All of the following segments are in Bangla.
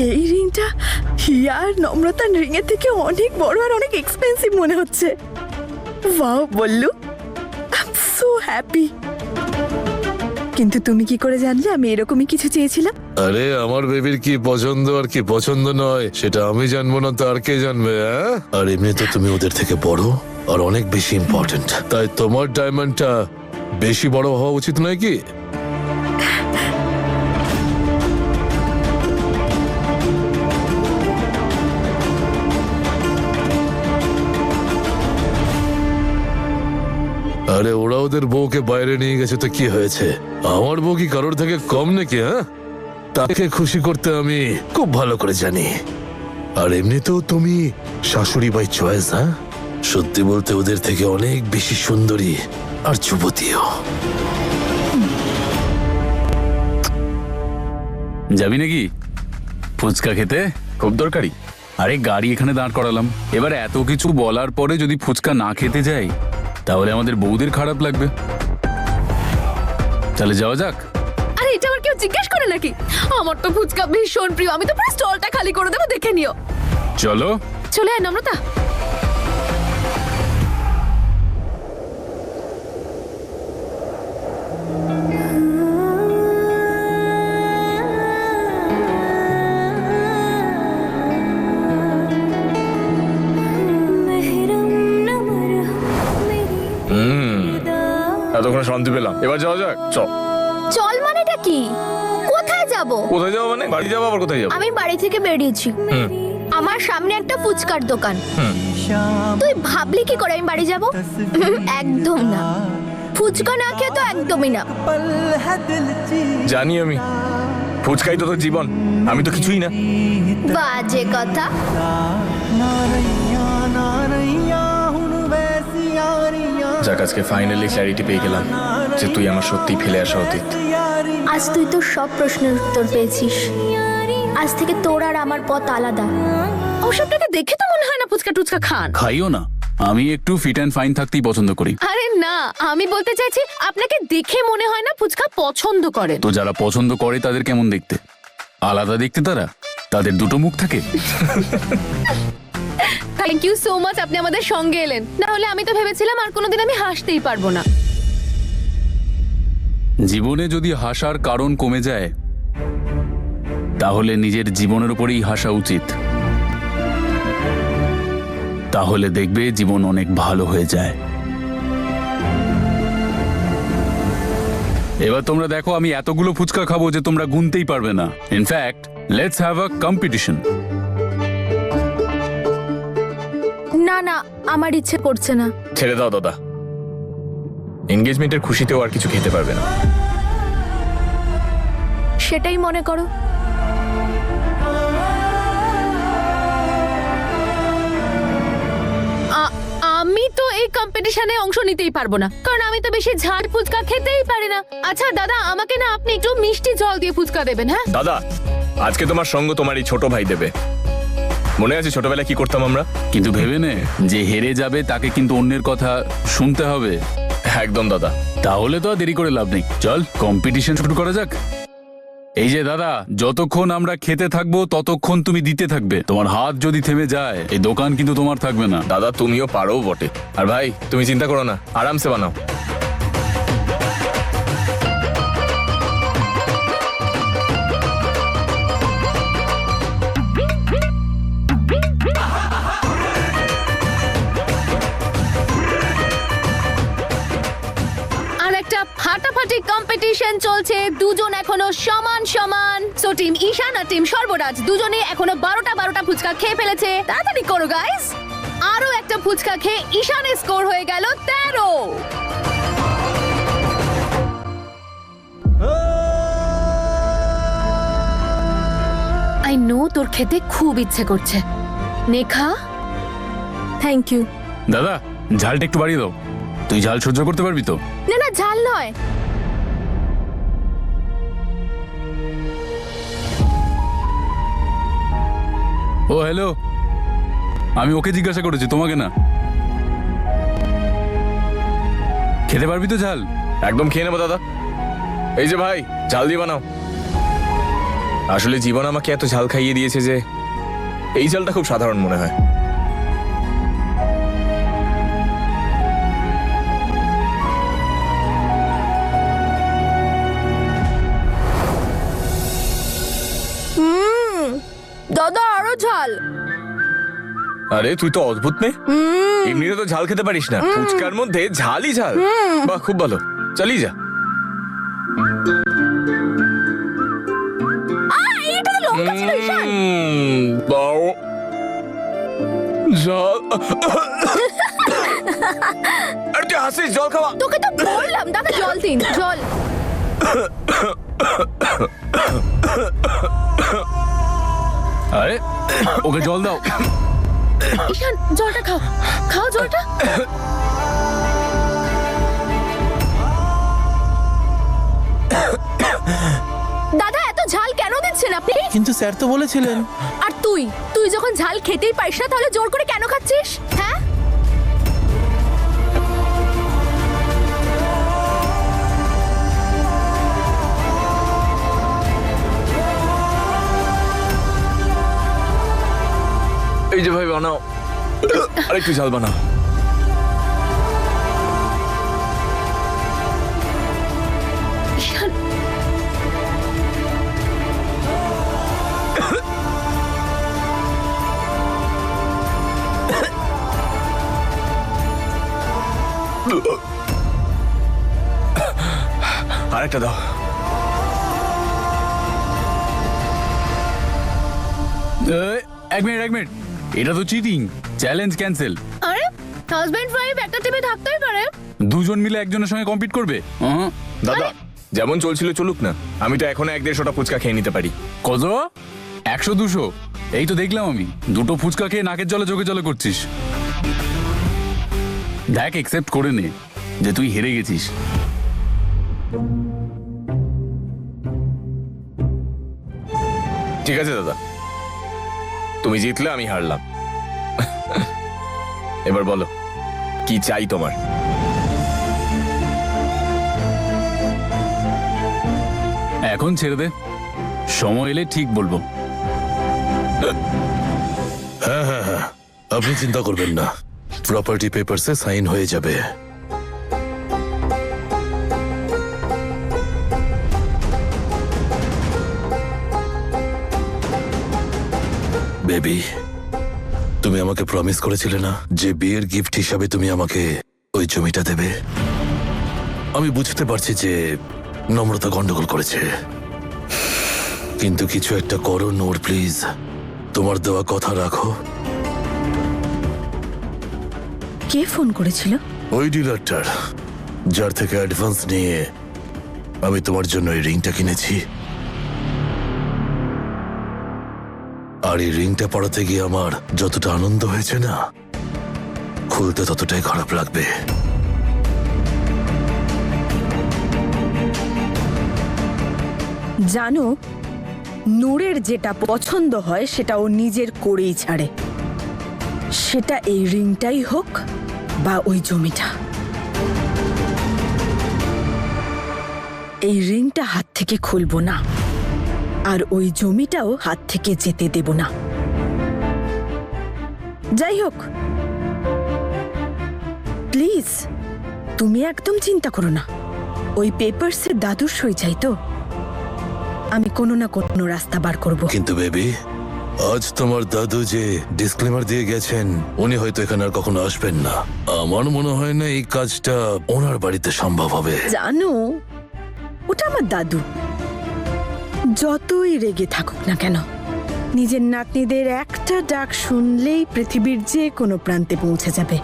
এই রিংটা হিয়া আর নম্রতার রিং এর থেকে অনেক বড় আর অনেক এক্সপেন্সিভ মনে হচ্ছে। Wow Ballu, I am so happy. কিন্তু তুমি কি করে জানলে আমি এরকমই কিছু চেয়েছিলাম? আরে আমার বেবির কি পছন্দ আর কি পছন্দ নয় সেটা আমি জানবো না তো আর কে জানবে? আর এমনি তো তুমি ওদের থেকে বড় আর অনেক বেশি ইম্পর্টেন্ট, তাই তোমার ডায়মন্ডটা বেশি বড় হওয়া উচিত নয় কি? আরে ওরা ওদের বউকে বাইরে নিয়ে গেছে তো কি হয়েছে? আমার বউ কি কারোর থেকে কম নাকি? তাকে খুশি করতে আমি খুব ভালো করে জানি। আর এমনিতেও তুমি শাশুড়ি বাই চয়েস। সত্যি বলতে ওদের থেকে অনেক বেশি সুন্দরী আর যুবতীও। যাবি নাকি ফুচকা খেতে? খুব দরকারি। আরে গাড়ি এখানে দাঁড় করালাম, এবার এত কিছু বলার পরে যদি ফুচকা না খেতে যাই তাহলে আমাদের বউদের খারাপ লাগবে। তাহলে যাওয়া যাক। আরে এটা আবার কেউ জিজ্ঞেস করে নাকি? আমার তো ফুচকা ভীষণ প্রিয়, আমি তো পুরো স্টলটা খালি করে দেবো, দেখে নিও। চলো চলে আয় নম্রতা। এতক্ষণ শান্তি পেলাম, এবার যাওয়া যাক। চল মানেটা কি? কোথায় যাব? কোথায় যাবো মানে? বাড়ি যাবো? আবার কোথায় যাবো? আমি বাড়ি থেকে বেরিয়েছি, আমার সামনে একটা ফুচকার দোকান। তুই ভাবলি কি করে আমি বাড়ি যাব? একদম না, ফুচকা না খেয়ে তো একদমই না। জানি আমি, ফুচকাই তো তোর জীবন, আমি তো কিছুই না। বাজে কথা। যাক, আজকে ফাইনালি ক্ল্যারিটি পেয়ে গেলাম যে তুই আমার সত্যিই ফেলে আসা অতীত। আজ তুই তো সব প্রশ্নের উত্তর পেয়েছিস। আজ থেকে তোর আর আমার পথ আলাদা। ওসবটাকে দেখে তো মনে হয় না ফুচকা টুচকা খান। খাইও না, আমি একটু ফিট অ্যান্ড ফাইন থাকতেই পছন্দ করি। আরে না, আমি বলতে চাইছি আপনাকে দেখে মনে হয় না ফুচকা পছন্দ করেন। তো যারা পছন্দ করে তাদের কেমন দেখতে? আলাদা দেখতে তারা? তাদের দুটো মুখ থাকে। থ্যাংক ইউ সো মাচ, আপনি আমাদের সঙ্গে এলেন। না হলে আমি তো ভেবেছিলাম আর কোনোদিন আমি হাসতেই পারবো না। জীবনে যদি হাসার কারণ কমে যায় তাহলে নিজের জীবনের উপরেই হাসা উচিত, তাহলে দেখবে জীবন অনেক ভালো হয়ে যায়। এবার তোমরা দেখো আমি এতগুলো ফুচকা খাবো যে তোমরা গুনতেই পারবে না। In fact let's have a competition. না না, আমার ইচ্ছে করছে না। ছেড়ে দাও দাদা, এনগেজমেন্টের খুশিতেও আর কিছু খেতে পারবে না। সেটাই মনে করো। আমি তো এই কম্পিটিশনে অংশ নিতেই পারবো না, কারণ আমি তো বেশি ঝাল ফুচকা খেতেই পারি না। আচ্ছা দাদা, আমাকে না আপনি একটু মিষ্টি জল দিয়ে ফুচকা দেবেন। হ্যাঁ দাদা, আজকে তোমার সঙ্গ তোমার এই ছোট ভাই দেবে। মনে আছে ছোটবেলায় কি করতাম আমরা? কিন্তু ভেবে নে যে হেরে যাবে তাকে কিন্তু অন্যের কথা শুনতে হবে। একদম দাদা। তাহলে তো আর দেরি করে লাভ নেই, চল কম্পিটিশন শুরু করা যাক। এই যে দাদা, যতক্ষণ আমরা খেতে থাকবো ততক্ষণ তুমি দিতে থাকবে। তোমার হাত যদি থেমে যায় এই দোকান কিন্তু তোমার থাকবে না। দাদা তুমিও পারো বটে। আর ভাই তুমি চিন্তা করো না, আরামসে বানাও। ফাটাফাটি কম্পিটিশন চলছে, দুজন এখনো সমান সমান। সো টিম ঈশান আর টিম সর্বরাজ দুজনে এখনো 12টা ফুচকা খেয়ে ফেলেছে। তাড়াতাড়ি করো গাইস। আরো একটা ফুচকা খেয়ে ঈশানের স্কোর হয়ে গেল 13। আই নো তোর খেতে খুব ইচ্ছে করছে। নেখা। Thank you. দাদা ঝালটা একটু বাড়িয়ে দাও। তুই ঝাল সহ্য করতে পারবি তো? না না, ঝাল নয়। ও হ্যালো, আমি ওকে জিজ্ঞাসা করেছি, তোমাকে না। খেতে পারবি তো ঝাল? একদম খেয়ে নেবো দাদা। এই যে ভাই, ঝাল দিয়ে বানাও। আসলে জীবন আমাকে এত ঝাল খাইয়ে দিয়েছে যে এই ঝালটা খুব সাধারণ মনে হয়। দাদা আরো ঝাল। আরে তুই তো অদ্ভুত মেয়ে, এমনিতে তো ঝাল খেতে পারিস না, ফুচকার মধ্যে ঝালই ঝাল। বাহ, খুব ভালো, চালিয়ে যা। এটা তো লঙ্কা ছিল ঈশান। দাও জল। আরে তুই হাসিস, জল খাওয়া। তোকে তো বললাম দাদা জল দিন, জল। আরে ওকে জল দাও। ঈশান জলটা খাও, খাও জলটা। দাদা এত ঝাল কেন দিচ্ছেন আপনি? কিন্তু স্যার তো বলেছিলেন। আর তুই তুই যখন ঝাল খেতেই পারিস না তাহলে জোর করে কেন খাচ্ছিস? হ্যাঁ, এই যে ভাই বানাও, আরেকটু ঝাল বানাও। ঈশান আরেকটা দাও। এক মিনিট, এটা তো চিটিং। Challenge cancel. আরে হাজবেন্ড ওয়াইফ একটা টিমে থাকতেই পারে। দুজন মিলে একজনের সঙ্গে কম্পিট করবে? দাদা যেমন চলছিল চলুক না, আমি তো এখনো 1-150টা ফুচকা খেয়ে নিতে পারি। কত? 100-200? এই তো দেখলাম আমি, দুটো ফুচকা খেয়ে নাকের জলে চোখে জলে করছিস। দেখ, একসেপ্ট করে নে যে তুই হেরে গেছিস। ঠিক আছে দাদা, তুমি জিতলে আমি হারলাম। এবার বলো কি চাই তোমার? এখন ছেড়ে দে, সময় এলে ঠিক বলবো। হ্যাঁ, আপনি চিন্তা করবেন না, প্রপার্টি পেপারসে সাইন হয়ে যাবে। বেবি, তুমি আমাকে প্রমিস করেছিলে না যে বিয়ের গিফট হিসাবে তুমি আমাকে ওই জমিটা দেবে? আমি বুঝতে পারছি যে নম্রতা গন্ডগোল করেছে, কিন্তু কিছু একটা করো নূর, প্লিজ। তোমার দেওয়া কথা রাখো। কে ফোন করেছিল? ওই ডিলারটার যার থেকে অ্যাডভান্স নিয়ে আমি তোমার জন্য এই রিংটা কিনেছি। আর এই রিংটা পড়াতে গিয়ে আমার যতটা আনন্দ হয়েছে না, খুলতে ততটাই খারাপ লাগবে। জানো, নূরের যেটা পছন্দ হয় সেটা ও নিজের করেই ছাড়ে, সেটা এই রিংটাই হোক বা ওই জমিটা। এই রিংটা হাত থেকে খুলবো না, আর ওই জমিটাও হাত থেকে যেতে দেব না। যাই হোক, প্লিজ তুমি একদম চিন্তা করো না। ওই পেপারসে দাদুর সই চাই তো, আমি কোনো না কোনো রাস্তা বার করব। কিন্তু বেবি, আজ তোমার দাদু যে ডিসক্লেমার দিয়ে গেছেন, উনি হয়তো এখানে আর কখনো আসবেন না। আমার মনে হয় না এই কাজটা ওনার বাড়িতে সম্ভব হবে। জানো, ওটা আমার দাদু। যতই রেগে থাকুক না কেন, নিজের নাতনিদের একটা ডাক শুনলেই পৃথিবীর যে কোনো প্রান্তে পৌঁছে যাবে।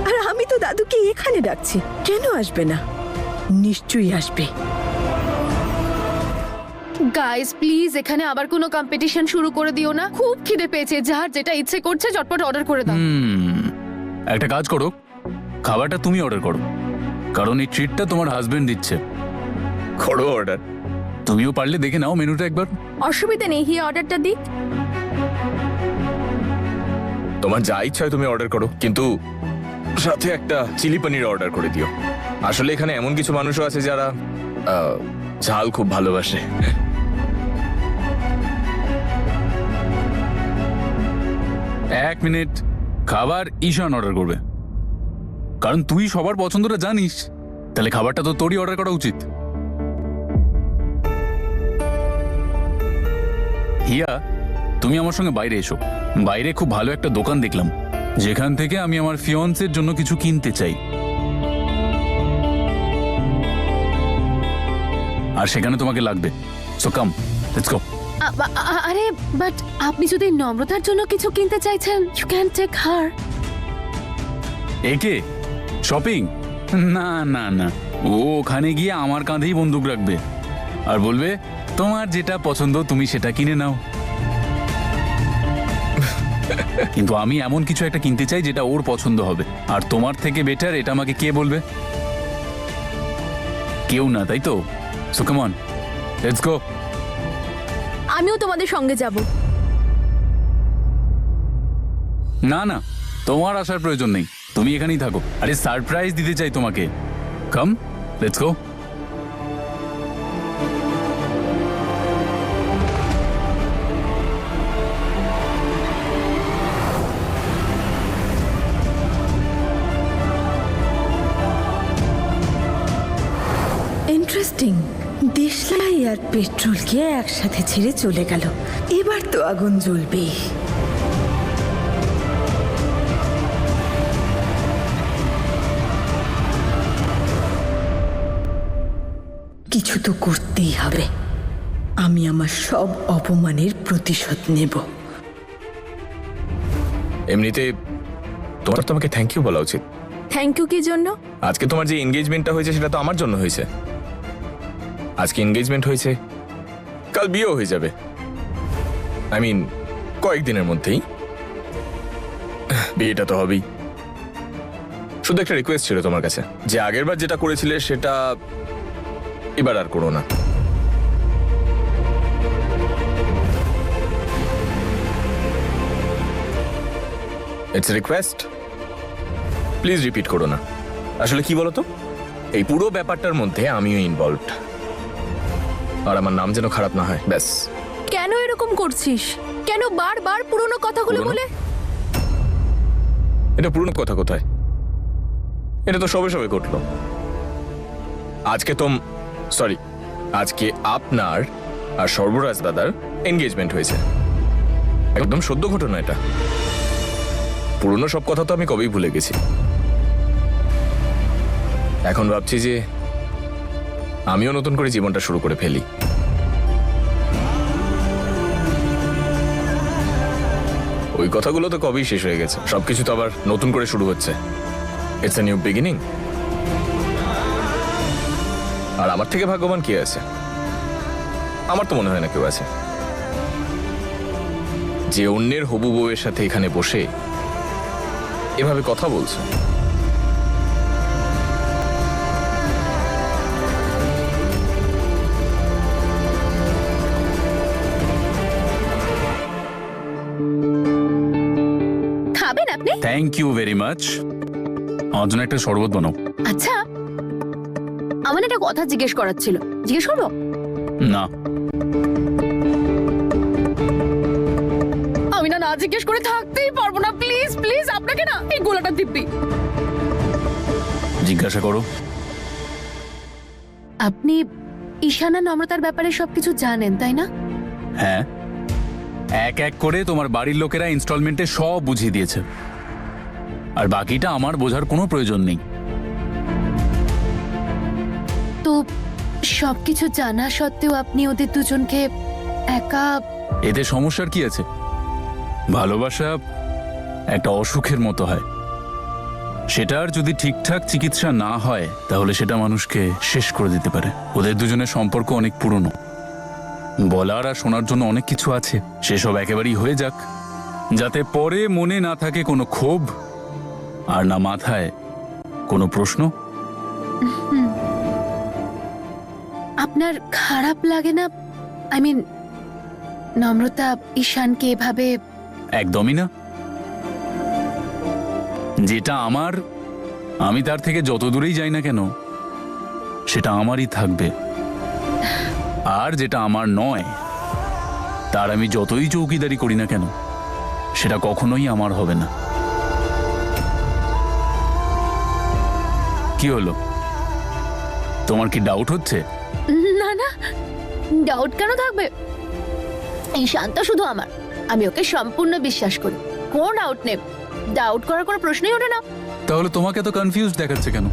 আর আমি তো দাদুকে এখানে ডাকছি, কেন আসবে না? নিশ্চয়ই আসবে। গাইস প্লিজ এখানে আবার কোনো কম্পিটিশন শুরু করে দিও না। খুব খিদে পেয়েছে, যার যেটা ইচ্ছে করছে চটপট অর্ডার করে দাও। একটা কাজ করো, খাবারটা তুমি অর্ডার করো, কারণ এই ট্রিটটা তোমার হাজবেন্ড দিচ্ছে। করো অর্ডার। তুমিও পারলে দেখে নাও মেনুটা একবার। অসুবিধা নেই, হি অর্ডারটা দিক। তোমার যা ইচ্ছা হয় তুমি অর্ডার করো, কিন্তু সাথে একটা চিলি পনির অর্ডার করে দিও। আসলে এখানে এমন কিছু মানুষও আছে যারা ঝাল খুব ভালোবাসে। এক মিনিট, খাবার ঈশান অর্ডার করবে, কারণ তুই সবার পছন্দটা জানিস, তাহলে খাবারটা তো তোরই অর্ডার করা উচিত। হিয়া, তুমি আমার সঙ্গে বাইরে এসো। বাইরে খুব ভালো একটা দোকান দেখলাম, যেখান থেকে আমি আমার ফিয়ন্সের জন্য কিছু কিনতে চাই, আর সেখানে তোমাকে লাগবে। So come, let's go. আরে বাট আপনি যদি নম্রতার জন্য কিছু কিনতে চাইছেন, ইউ ক্যান টেক হার। একে শপিং? না না না, ও ওখানে গিয়ে আমার কাঁধেই বন্দুক রাখবে আর বলবে তোমার যেটা পছন্দ তুমি সেটা কিনে নাও। কিন্তু আমি এমন কিছু একটা কিনতে চাই যেটা ওর পছন্দ হবে, আর তোমার থেকে বেটার এটা আমাকে কে বলবে? কেউ না, তাই তো? So come on, let's go. আমিও তোমাদের সঙ্গে যাব। না না, তোমার আসার প্রয়োজন নেই, তুমি এখানেই থাকো। আরে সারপ্রাইজ দিতে চাই তোমাকে। কাম, লেটস গো। ইন্টারেস্টিং, দেশলাই আর পেট্রোলকে একসাথে ছেড়ে চলে গেল। এবার তো আগুন জ্বলবে। কিছু তো করতেই হবে। আমি আমার সব অপমানের প্রতিশোধ নেব। এমনিতে তোমার তো আমাকে থ্যাংক ইউ বলা উচিত। থ্যাংক ইউ কি জন্য? আজকে তোমার যে এনগেজমেন্টটা হয়েছে সেটা তো আমার জন্য হয়েছে। আজকে এনগেজমেন্ট হয়েছে, কাল বিয়েও হয়ে যাবে। আই মিন কয়েকদিনের মধ্যেই বিয়েটা তো হবেই। শুধু একটা রিকোয়েস্ট ছিল তোমার কাছে, যে আগেরবার যেটা করেছিলে সেটা এবার আর করো না। ইটস রিকোয়েস্ট, প্লিজ রিপিট করো না। আসলে কি বলতো, এই পুরো ব্যাপারটার মধ্যে আমিও ইনভলভড, আর আমার নাম যেন খারাপ না হয়, ব্যাস। কেন এরকম করছিস? কেন বারবার পুরনো কথাগুলো পুরনো? বলে? এটা পুরনো কথা কোথায়? এটা তো সবে সবে ঘটলো। আজকে আপনার আর সর্বরাজ দাদার এনগেজমেন্ট হয়েছে, একদম সদ্য ঘটনা এটা। পুরনো সব কথা তো আমি কবেই ভুলে গেছি। এখন ভাবছি যে আমিও নতুন করে জীবনটা শুরু করে ফেলি। ওই কথাগুলো তো কবেই শেষ হয়ে গেছে, সবকিছু তো আবার নতুন করে শুরু হচ্ছে। It's a new beginning. আর আমার থেকে ভাগ্যবান কে আছে? আমার তো মনে হয় না কেউ আছে, যে অন্যের হবু বউয়ের সাথে এখানে বসে এভাবে কথা বলছে। খাবেন আপনি? Thank you very much. আমার জন্য একটা শরবত বানাও। আচ্ছা, আমার একটা কথা জিজ্ঞেস করার ছিল, জিজ্ঞেস করবো? না, আমি না না জিজ্ঞেস করে থাকতেই পারবো না। প্লিজ প্লিজ, আপনাকে না এই গোলাটা দিব্যি। জিজ্ঞাসা করো। আপনি ঈশানা নম্রতার ব্যাপারে সবকিছু জানেন, তাই না? হ্যাঁ, এক এক করে তোমার বাড়ির লোকেরা ইনস্টলমেন্টে সব বুঝিয়ে দিয়েছে, আর বাকিটা আমার বোঝার কোনো প্রয়োজন নেই। তো সবকিছু জানা সত্ত্বেও আপনি ওদের দুজনকে একা... এতে সমস্যার কি আছে? ভালোবাসা একটা অসুখের মতো হয়, সেটার যদি ঠিকঠাক চিকিৎসা না হয় তাহলে সেটা মানুষকে শেষ করে দিতে পারে। ওদের দুজনের সম্পর্ক অনেক পুরনো, বলার আর শোনার জন্য অনেক কিছু আছে। সেসব একেবারেই হয়ে যাক, যাতে পরে মনে না থাকে কোনো ক্ষোভ, আর না মাথায় কোনো প্রশ্ন। আপনার খারাপ লাগে না? আই মিন, নম্রতা ঈশানকে এভাবে... একদমই না। যেটা আমার, আমি তার থেকে যত দূরেই যাই না কেন সেটা আমারই থাকবে, আর যেটা আমার নয় তার আমি যতই চৌকিদারি করি না কেন সেটা কখনোই আমার হবে না। কি হলো, তোমার কি ডাউট হচ্ছে? না না, ডাউট কেন থাকবে? ঈশান তো শুধু আমার, আমি ওকে সম্পূর্ণ বিশ্বাস করি, কোনো ডাউট নেই। ডাউট করার কোনো প্রশ্নই ওঠে না। তাহলে তোমাকে তো কনফিউজ দেখাচ্ছে কেন?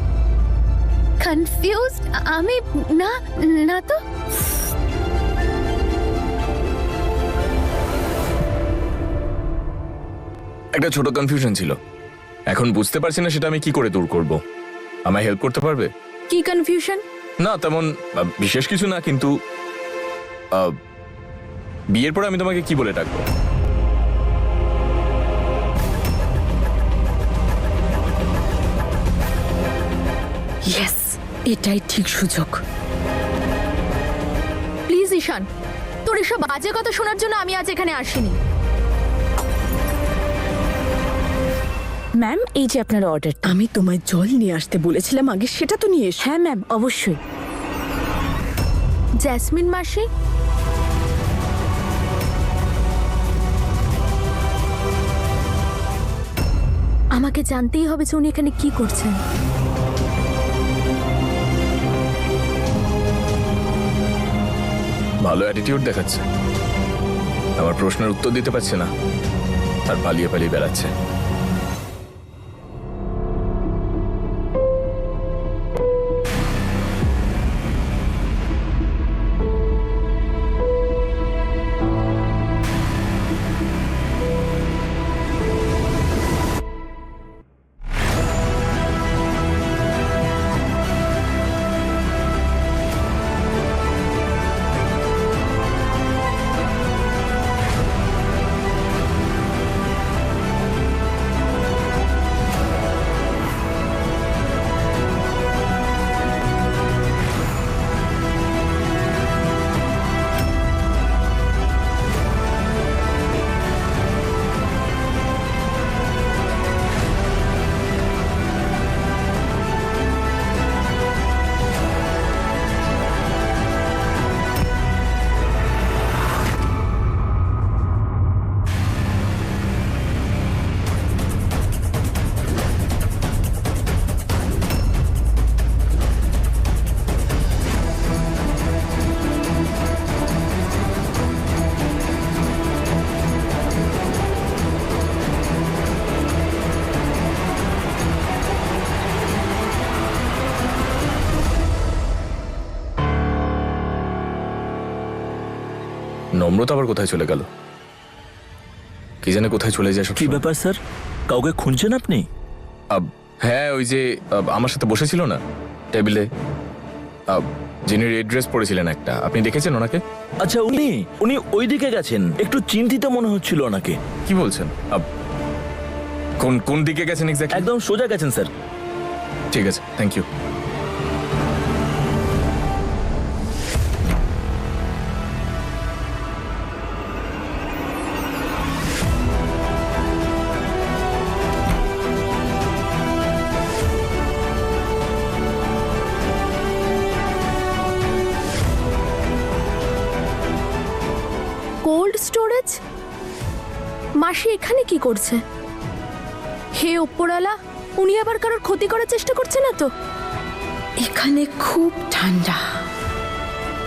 কনফিউজড আমি না, না তো। একটা ছোট কনফিউশন ছিল, এখন বুঝতে পারছি না সেটা আমি কি করে দূর করব। আমায় হেল্প করতে পারবে? কি কনফিউশন? না তেমন বিশেষ কিছু না, কিন্তু বিয়ের পরে আমি তোমাকে কি বলে ডাকবো? ইয়েস, এটাই ঠিক সুযোগ। প্লিজ ঈশান, তোর এসব বাজে কথা শোনার জন্য আমি আজ এখানে আসিনি। ম্যাম, এই যে আপনার অর্ডার। আমি তোমায় জল নিয়ে আসতে বলেছিলাম আগে, সেটা তো নিয়ে এসো। হ্যাঁ ম্যাম, অবশ্যই। জেসমিন মাসি, আমাকে জানতেই হবে যে উনি এখানে কি করছেন। ভালো অ্যাটিটিউড দেখাচ্ছে, আমার প্রশ্নের উত্তর দিতে পারছে না আর পালিয়ে পালিয়ে বেড়াচ্ছে। নম্রতা আবার কোথায় চলে গেল? কি জানে কোথায় চলে যায় সব কি ব্যাপার স্যার, কাউকে খুঁজছেন আপনি? হ্যাঁ, ওই যে আমার সাথে বসেছিল না টেবিলে, যিনি রেড ড্রেস পরেছিলেন একটা, আপনি দেখেছেন ওনাকে? আচ্ছা, উনি উনি ওইদিকে গেছেন, একটু চিন্তিত মনে হচ্ছিল ওনাকে। কি বলছেন? কোন কোন দিকে গেছেন এক্স্যাক্টলি? একদম সোজা গেছেন স্যার। ঠিক আছে, থ্যাংক ইউ। Cold storage? মাসি এখানে কি করছে? হে ওপরওয়ালা, উনি আবার কারোর ক্ষতি করার চেষ্টা করছে না তো? এখানে খুব ঠান্ডা,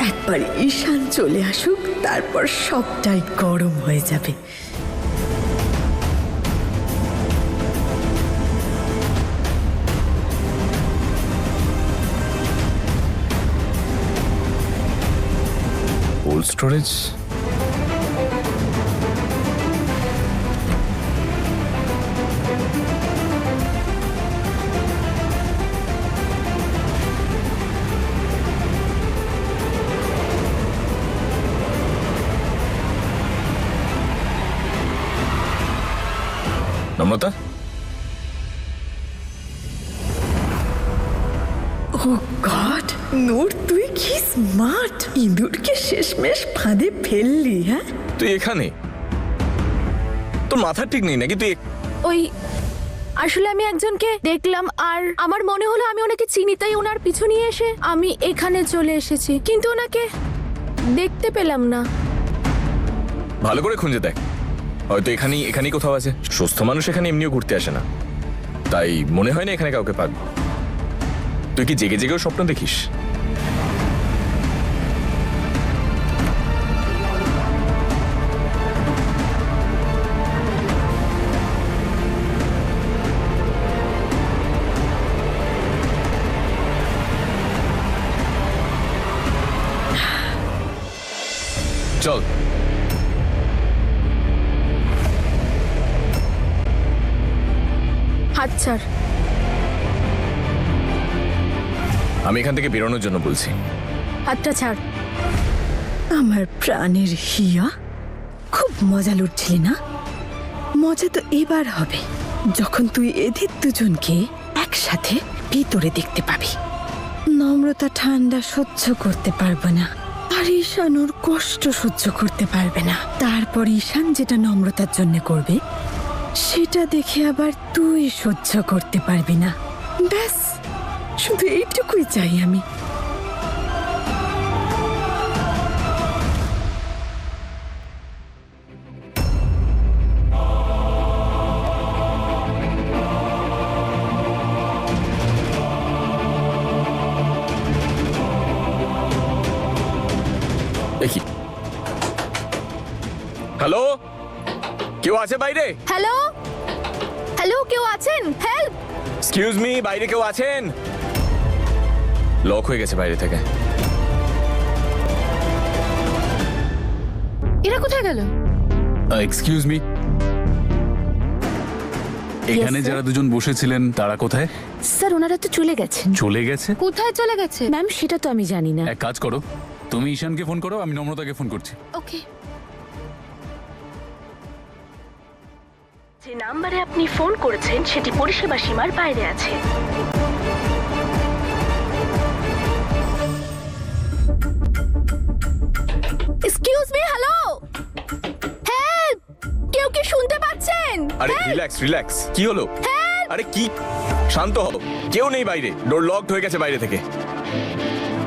একবার ঈশান চলে আসুক, তারপর সবটাই গরম হয়ে যাবে। Cold storage? নম্রতা, ও গড, নূর তুই কি স্মার্ট! ইঁদুরকে শেষমেশ ফাঁদে ফেললি। হ্যাঁ, তুই এখানে? তোর মাথা ঠিক নেই নাকি? তুই ওই আসলে আমি একজনকে দেখলাম আর আমার মনে হলো আমি ওনাকে চিনি, তাই ওনার পিছু নিয়ে এসে আমি এখানে চলে এসেছি, কিন্তু ওনাকে দেখতে পেলাম না। ভালো করে খুঁজে দেখ, হয়তো এখানেই কোথাও আছে। সুস্থ মানুষ এখানে এমনিও ঘুরতে আসে না, তাই মনে হয় না এখানে কাউকে পাবি। তুই কি জেগে জেগেও স্বপ্ন দেখিস? চল। হাত ছাড়। আমি এখান থেকে বেরোনোর জন্য বলছি। হাতটা ছাড়। আমার প্রাণের হিয়া, খুব মজা লুটছিলি না? মজা তো এবার হবে যখন তুই এদের দুজনকে একসাথে ভিতরে দেখতে পাবি। নম্রতা ঠান্ডা সহ্য করতে পারবে না, আর ঈশান ওর কষ্ট সহ্য করতে পারবে না। তারপর ঈশান যেটা নম্রতার জন্য করবে সেটা দেখে আবার তুই সহ্য করতে পারবি না। ব্যাস, শুধু এইটুকুই চাই আমি। দেখি। হ্যালো, কেউ আছে বাইরে? হ্যালো, হ্যালো, কেউ আছেন? হেল্প! এক্সকিউজ মি, বাইরে কেউ আছেন? লক হয়ে গেছে বাইরে থেকে। এরা কোথায় গেল? এক্সকিউজ মি, এখানে sir? যারা দুজন বসেছিলেন তারা কোথায়? স্যার, ওনারা তো চলে গেছেন। চলে গেছে? কোথায় চলে গেছে? ম্যাম, সেটা তো আমি জানি না। এক কাজ করো, তুমি ঈশানকে ফোন করো, আমি নম্রতাকে ফোন করছি। ওকে। যে নাম্বারে আপনি ফোন করেছেন সেটি পরিষেবা সীমার বাইরে আছে। Excuse me, hello, help! কেউ কি শুনতে পাচ্ছেন? আরে রিল্যাক্স রিল্যাক্স, কি হলো? আরে কি, শান্ত হও। কেউ নেই বাইরে, ডোর লকড হয়ে গেছে বাইরে থেকে।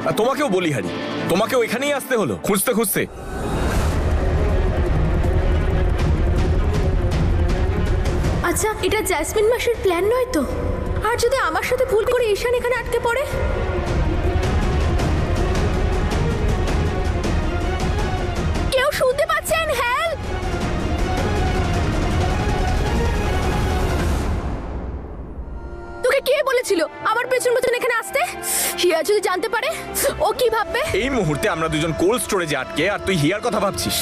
আর তোমাকেও বলি হারি, তোমাকেও এখানেই আসতে হলো খুঁজতে খুঁজতে। আচ্ছা, এটা জ্যাসমিন মাসির প্ল্যান নয় তো? আর যদি আমার সাথে ভুল করে ঈশান এখানে আটকে পড়ে? কেউ শুনতে পাচ্ছেন? হেল্প! তোকে কে বলেছিল আমার পেছন পেছন এখানে আসতে? হিয়া যদি জানতে পারে, ও কি ভাববে? এই মুহূর্তে আমরা দুজন কোল্ড স্টোরেজে আটকে, আর তুই হিয়ার কথা ভাবছিস।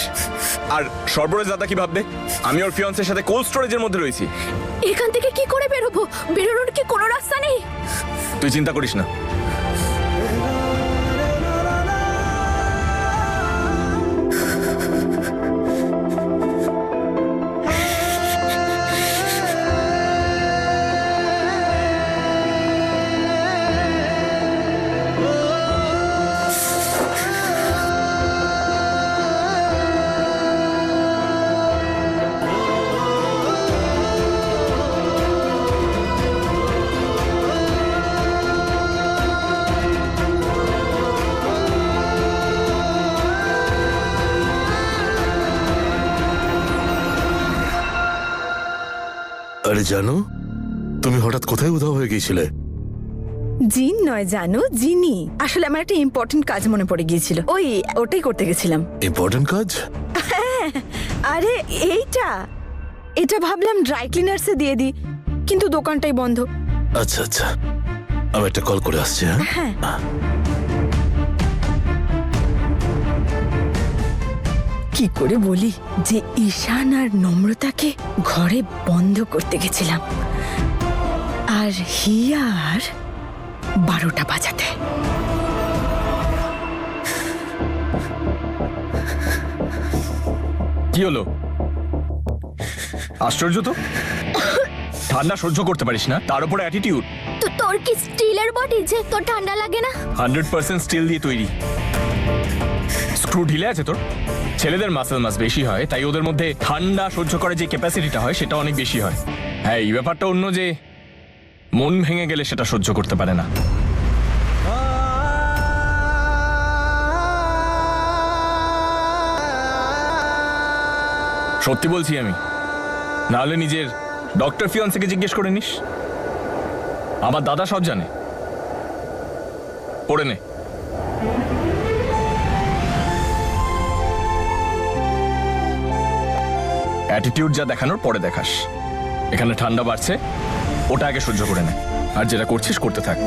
আর সর্বরাজ দাদা কি ভাববে? আমি ওর ফিয়ান্সের সাথে কোল্ড স্টোরেজের মধ্যে রয়েছি। এখান থেকে কি করে বেরোবো? বেরোনোর কি কোনো রাস্তা নেই? তুই চিন্তা করিস না। আরে জানো, তুমি হঠাৎ কোথায় উধাও হয়ে গিয়েছিলে? জিন নয় জানো, জিনি। আসলে আমার একটা ইম্পর্টেন্ট কাজ মনে পড়ে গিয়েছিল, ওটাই করতে গেছিলাম। ইম্পর্টেন্ট কাজ? আরে এটা ভাবলাম ড্রাই ক্লিনার্সে দিয়ে দিই, কিন্তু দোকানটাই বন্ধ। আচ্ছা আচ্ছা, আমি একটা কল করে আসছি। হ্যাঁ, কি করে বলি যে ঈশান আর নম্রতাকে ঘরে বন্ধ করতে গেছিলাম, আর হিয়ার 12টা বাজাতে। কি হলো? আশ্চর্য তো, ঠান্ডা সহ্য করতে পারিস না, তার উপরে অ্যাটিটিউড। তো তোর কি স্টিলের বডি যে তোর ঠান্ডা লাগে না? 100% স্টিল দিয়ে তৈরি। স্ক্রু ঢিলে আছে তোর। ছেলেদের মাসেল মাস বেশি হয়, তাই ওদের মধ্যে ঠান্ডা সহ্য করে যে ক্যাপাসিটিটা হয় সেটা অনেক বেশি হয়। হ্যাঁ, এই ব্যাপারটা অন্য, যে মন ভেঙে গেলে সেটা সহ্য করতে পারে না। সত্যি বলছি আমি, নাহলে নিজের ডক্টর ফিয়ন্সকে জিজ্ঞেস করে নিস। আমার দাদা সব জানে। পড়ে নে। অ্যাটিটিউড যা দেখানোর পরে দেখাস। এখানে ঠান্ডা বাড়ছে, ওটা আগে সহ্য করে নে, আর যেটা করছিস করতে থাক।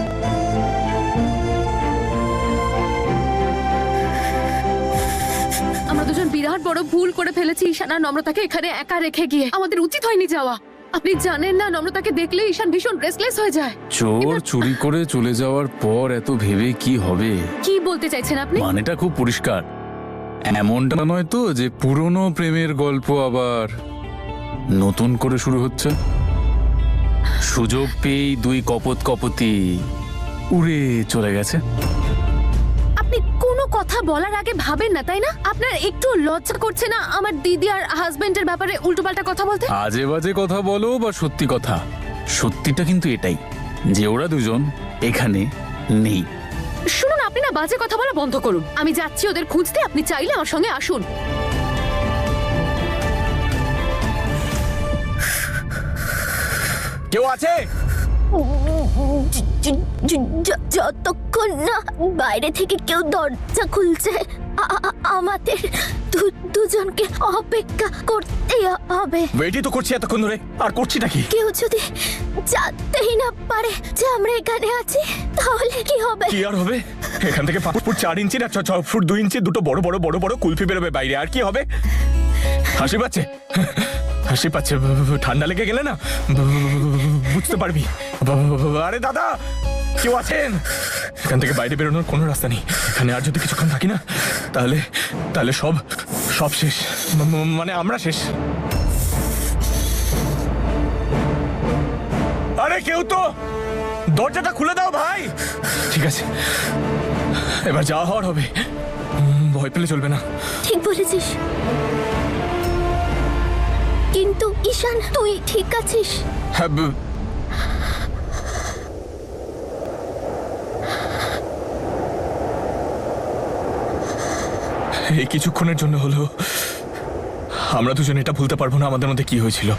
আমরা দুজন বিরাট বড় ভুল করে ফেলেছি ঈশান আর নম্রতাকে এখানে একা রেখে গিয়ে। আমাদের উচিত হয়নি যাওয়া। আপনি জানেন না, নম্রতাকে দেখলে ঈশান ভীষণ রেস্টলেস হয়ে যায়। চোর চুরি করে চলে যাওয়ার পর এত ভেবে কি হবে? কি বলতে চাইছেন আপনি? মানেটা খুব পরিষ্কার। এমনটা নয় তো যে পুরনো প্রেমের গল্প আবার নতুন করে শুরু হচ্ছে। সুযোগ পেয়েই দুই কপতি উড়ে চলে গেছে। আপনি কোনো কথা বলার আগে ভাবেন না, তাই না? আপনার একটু লজ্জা করছে না আমার দিদি আর হাজবেন্ডের ব্যাপারে উল্টোপাল্টা কথা বলতে? আজে বাজে কথা বলো বা সত্যি কথা, সত্যিটা কিন্তু এটাই যে ওরা দুজন এখানে নেই। শুনুন, আপনি না বাজে কথা বলা বন্ধ করুন। আমি যাচ্ছি ওদের খুঁজতে, আপনি চাইলে আমার সঙ্গে আসুন। কেউ আছে? যতক্ষণ না বাইরে থেকে কেউ দরজা খুলছে আমাদের দুজনকে অপেক্ষা করতে হবে। ওয়েটই তো করছি এতক্ষণ ধরে, আর করছিটা কি? কেউ যদি জানতেই না পারে যে আমরা এখানে আছি, তাহলে কি হবে? কি আর হবে? এখান থেকে 5 ফুট 4 ইঞ্চি না 6 ফুট 2 ইঞ্চি দুটো বড় বড় বড় বড় কুলফি বেরোবে বাইরে। আর কি হবে? হাসি পাচ্ছে, হাসি পাচ্ছে। ঠান্ডা লেগে গেলে না বুঝতে পারবি। আরে দাদা, কেউ আছেন? এখান থেকে বাইরে বেরোনোর কোনো রাস্তা নেই। এখানে আর যদি কিছুক্ষণ থাকি না, তাহলে তাহলে সব সব শেষ। মানে আমরা শেষ। আরে কেউ তো দরজাটা খুলে দাও ভাই। ঠিক আছে, এবার যা হওয়ার হবে। ভয় পেলে চলবে না। ঠিক বলেছিস, কিন্তু ঈশান তুই ঠিক আছিস? হ্যাঁ, এই কিছুক্ষণের জন্য হলেও আমরা দুজন এটা ভুলতে পারবো না আমাদের মধ্যে কি হয়েছিল।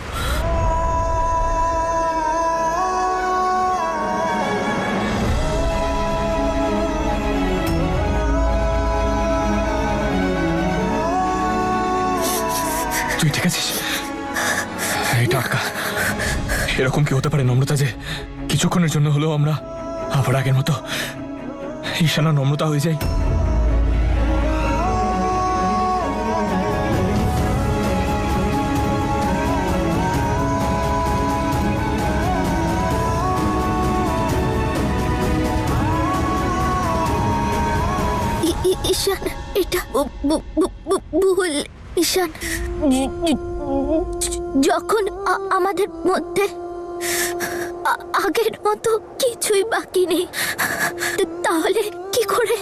তুই ঠিক আছিস? এটা আটকা। এরকম কি হতে পারে নম্রতা যে কিছুক্ষণের জন্য হলেও আমরা আবার আগের মতো ঈশানা নম্রতা হয়ে যাই? ঈশান, এটা ভুল। ঈশান, যখন আমাদের মধ্যে আগের মতো কিছুই বাকি নেই, তাহলে কি করে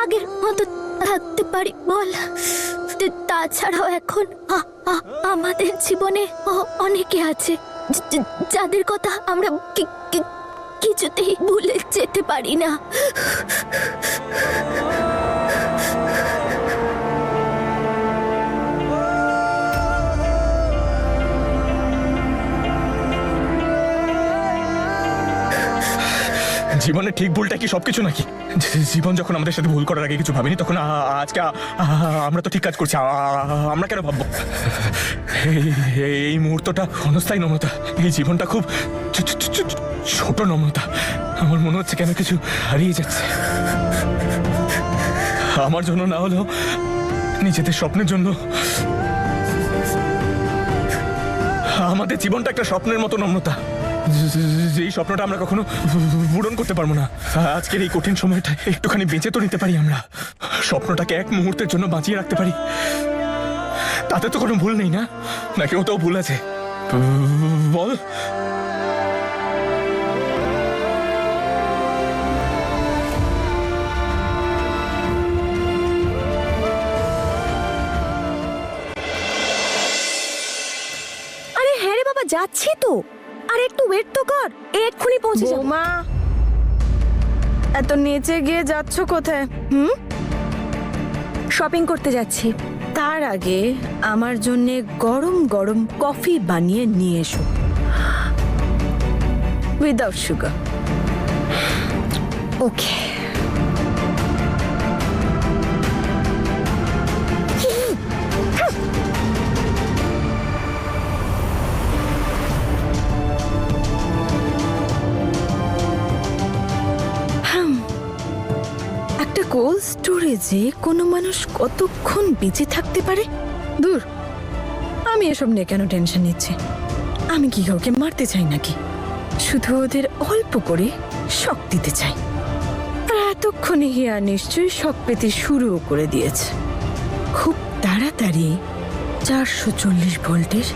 আগের মতো থাকতে পারি বল? তাছাড়াও এখন আমাদের জীবনে অনেকে আছে যাদের কথা আমরা কিছুতেই ভুলে যেতে পারি না। জীবনে ঠিক ভুলটা কি সবকিছু নাকি? জীবন যখন আমাদের সাথে ভুল করার আগে কিছু ভাবিনি, তখন আজকে আমরা তো ঠিক কাজ করছি। আমরা কেন ভাববো? এই মুহূর্তটা ক্ষণস্থায়ী নম্রতা, এই জীবনটা খুব ছোট নম্রতা। আমার মনে হচ্ছে কেন কিছু হারিয়ে যাচ্ছে। আমার জন্য না হলেও নিজেদের স্বপ্নের জন্য। আমাদের জীবনটা একটা স্বপ্নের মতো নম্রতা, যেই স্বপ্নটা আমরা কখনো পূরণ করতে পারবো না। আজকের এই কঠিন সময়টা একটুখানি বেঁচে তো নিতে পারি আমরা। স্বপ্নটাকে এক মুহূর্তের জন্য বাঁচিয়ে রাখতে পারি। তাতে তো কোনো ভুল নেই না? নাকি ওটাও ভুল আছে? বল। আরে হ্যাঁ রে বাবা, যাচ্ছি তো। আর একটু ওয়েট তো কর, এক্ষুনি পৌঁছে যাবো। মা, এত নিচে গিয়ে যাচ্ছ কোথায়? শপিং করতে যাচ্ছি। তার আগে আমার জন্য গরম গরম কফি বানিয়ে নিয়ে এসো, উইদাউট সুগার। ওকে। একটা কোল্ড স্টোরেজে কোনো মানুষ কতক্ষণ বেঁচে থাকতে পারে? দূর, আমি এসব নিয়ে কেন টেনশন নিচ্ছি? আমি কি কাউকে মারতে চাই নাকি? শুধু ওদের অল্প করে শক দিতে চাই। আর এতক্ষণে হিয়া নিশ্চয়ই শক পেতে শুরুও করে দিয়েছে। খুব তাড়াতাড়ি 440 ভোল্টের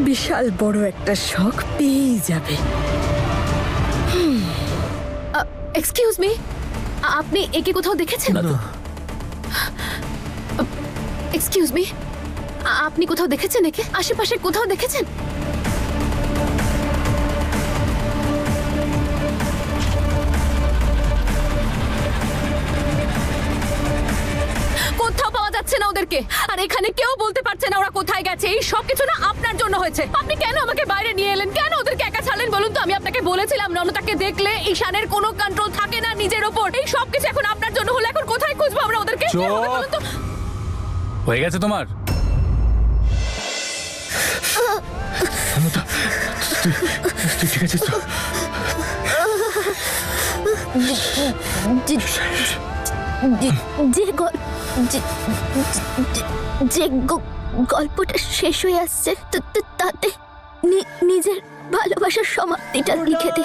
বিশাল বড় একটা শক পেয়ে যাবে। এক্সকিউজ মি, আপনি একে কোথাও দেখেছেন? এক্সকিউজ মি, আপনি কোথাও দেখেছেন একে? আশেপাশে কোথাও দেখেছেন? কোথাও পাওয়া যাচ্ছে না ওদেরকে, আর এখানে কেউ বলতে পারছে না ওরা কোথায় গেছে। এই সব কিছু না আপনার জন্য হয়েছে। আপনি কেন আমাকে বাইরে নিয়ে এলেন? কেন ওদেরকে একা ছাড়লেন বলুন তো? আমি আপনাকে বলেছিলাম নম্রতাকে দেখলে ঈশানের কোনো কন্ট্রোল থাকে না নিজের ওপর। এই সব কিছু এখন আপনার জন্য হলো। এখন কোথায় খুঁজবো আমরা ওদেরকে? কি হবে বলুন তো? হয়ে গেছে তোমার? তুই ঠিক আছিস তো? যে গল্পটা শেষ হয়ে আসছে তাতে নিজের ভালোবাসার সমাপ্তিটা লিখে দে।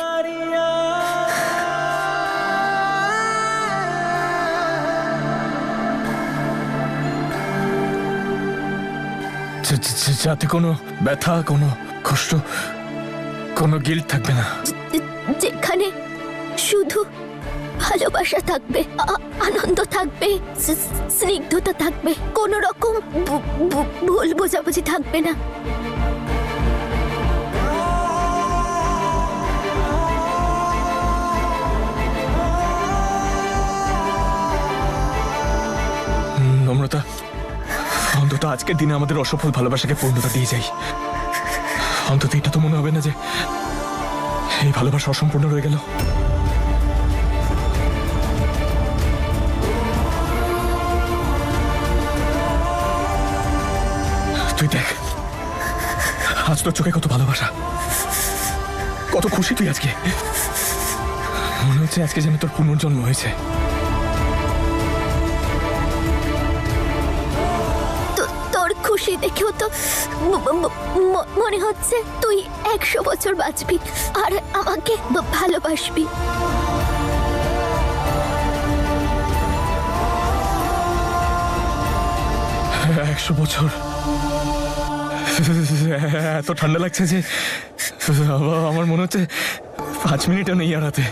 যাতে কোনো ব্যথা, কোনো কষ্ট, কোনো গিল্ট থাকবে না। যেখানে শুধু ভালোবাসা থাকবে, আনন্দ থাকবে, স্নিগ্ধতা থাকবে, কোন রকম ভুল বোঝাবুঝি থাকবে না। নম্রতা, অন্তত আজকের দিনে আমাদের অসফল ভালোবাসাকে পূর্ণতা দিয়ে যাই। অন্তত এটা তো মনে হবে না যে এই ভালোবাসা অসম্পূর্ণ রয়ে গেল। তুই দেখ, আজ তোর চোখে কত ভালোবাসা, কত খুশি তুই আজকে। মনে হচ্ছে আজকে যেন তোর পুনর্জন্ম হয়েছে। তোর খুশি দেখেও তো মনে হচ্ছে তুই 100 বছর বাঁচবি আর আমাকে ভালোবাসবি। 100 বছর? এত ঠান্ডা লাগছে যে আমার মনে হচ্ছে 5 মিনিটও নেই আর হাতে।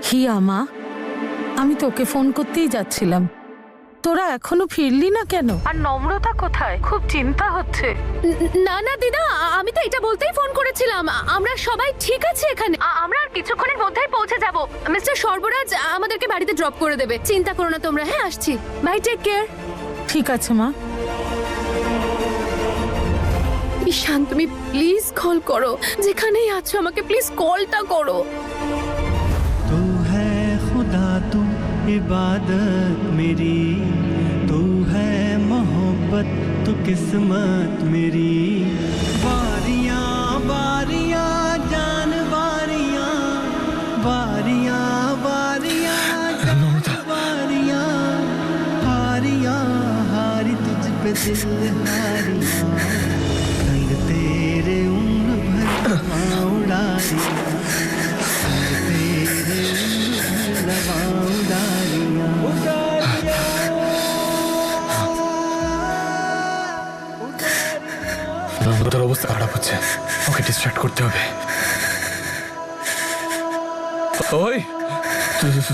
হিয়া মা, আমি তোকে ফোন করতেই যাচ্ছিলাম। তোরা এখনো ফিরলি না কেন? আর নম্রতা কোথায়? খুব চিন্তা হচ্ছে। না না দিদা, আমি তো এটা বলতেই ফোন করেছিলাম। আমরা সবাই ঠিক আছে এখানে। আমরা আর কিছুক্ষণের মধ্যেই পৌঁছে যাব। মিস্টার সর্বরাজ আমাদেরকে বাড়িতে ড্রপ করে দেবে। চিন্তা করো না তোমরা। হ্যাঁ, আসছি। Bye, take care. ঠিক আছে মা। ঈশান তুমি প্লিজ কল করো, যেখানেই আছো আমাকে প্লিজ কলটা করো। तू है खुदा तू इबादत मेरी, तू है मोहब्बत तू किस्मत मेरी। बारियां बारियां जान बारियां, बारियां बारियां जान बारियां, हारियां हारी तुझ पे दिल हारियां, रंग तेरे उम्र भर उड़ा दिया, তোর অবস্থা খারাপ হচ্ছে, ওকে ডিস্ট্রাক্ট করতে হবে। ওই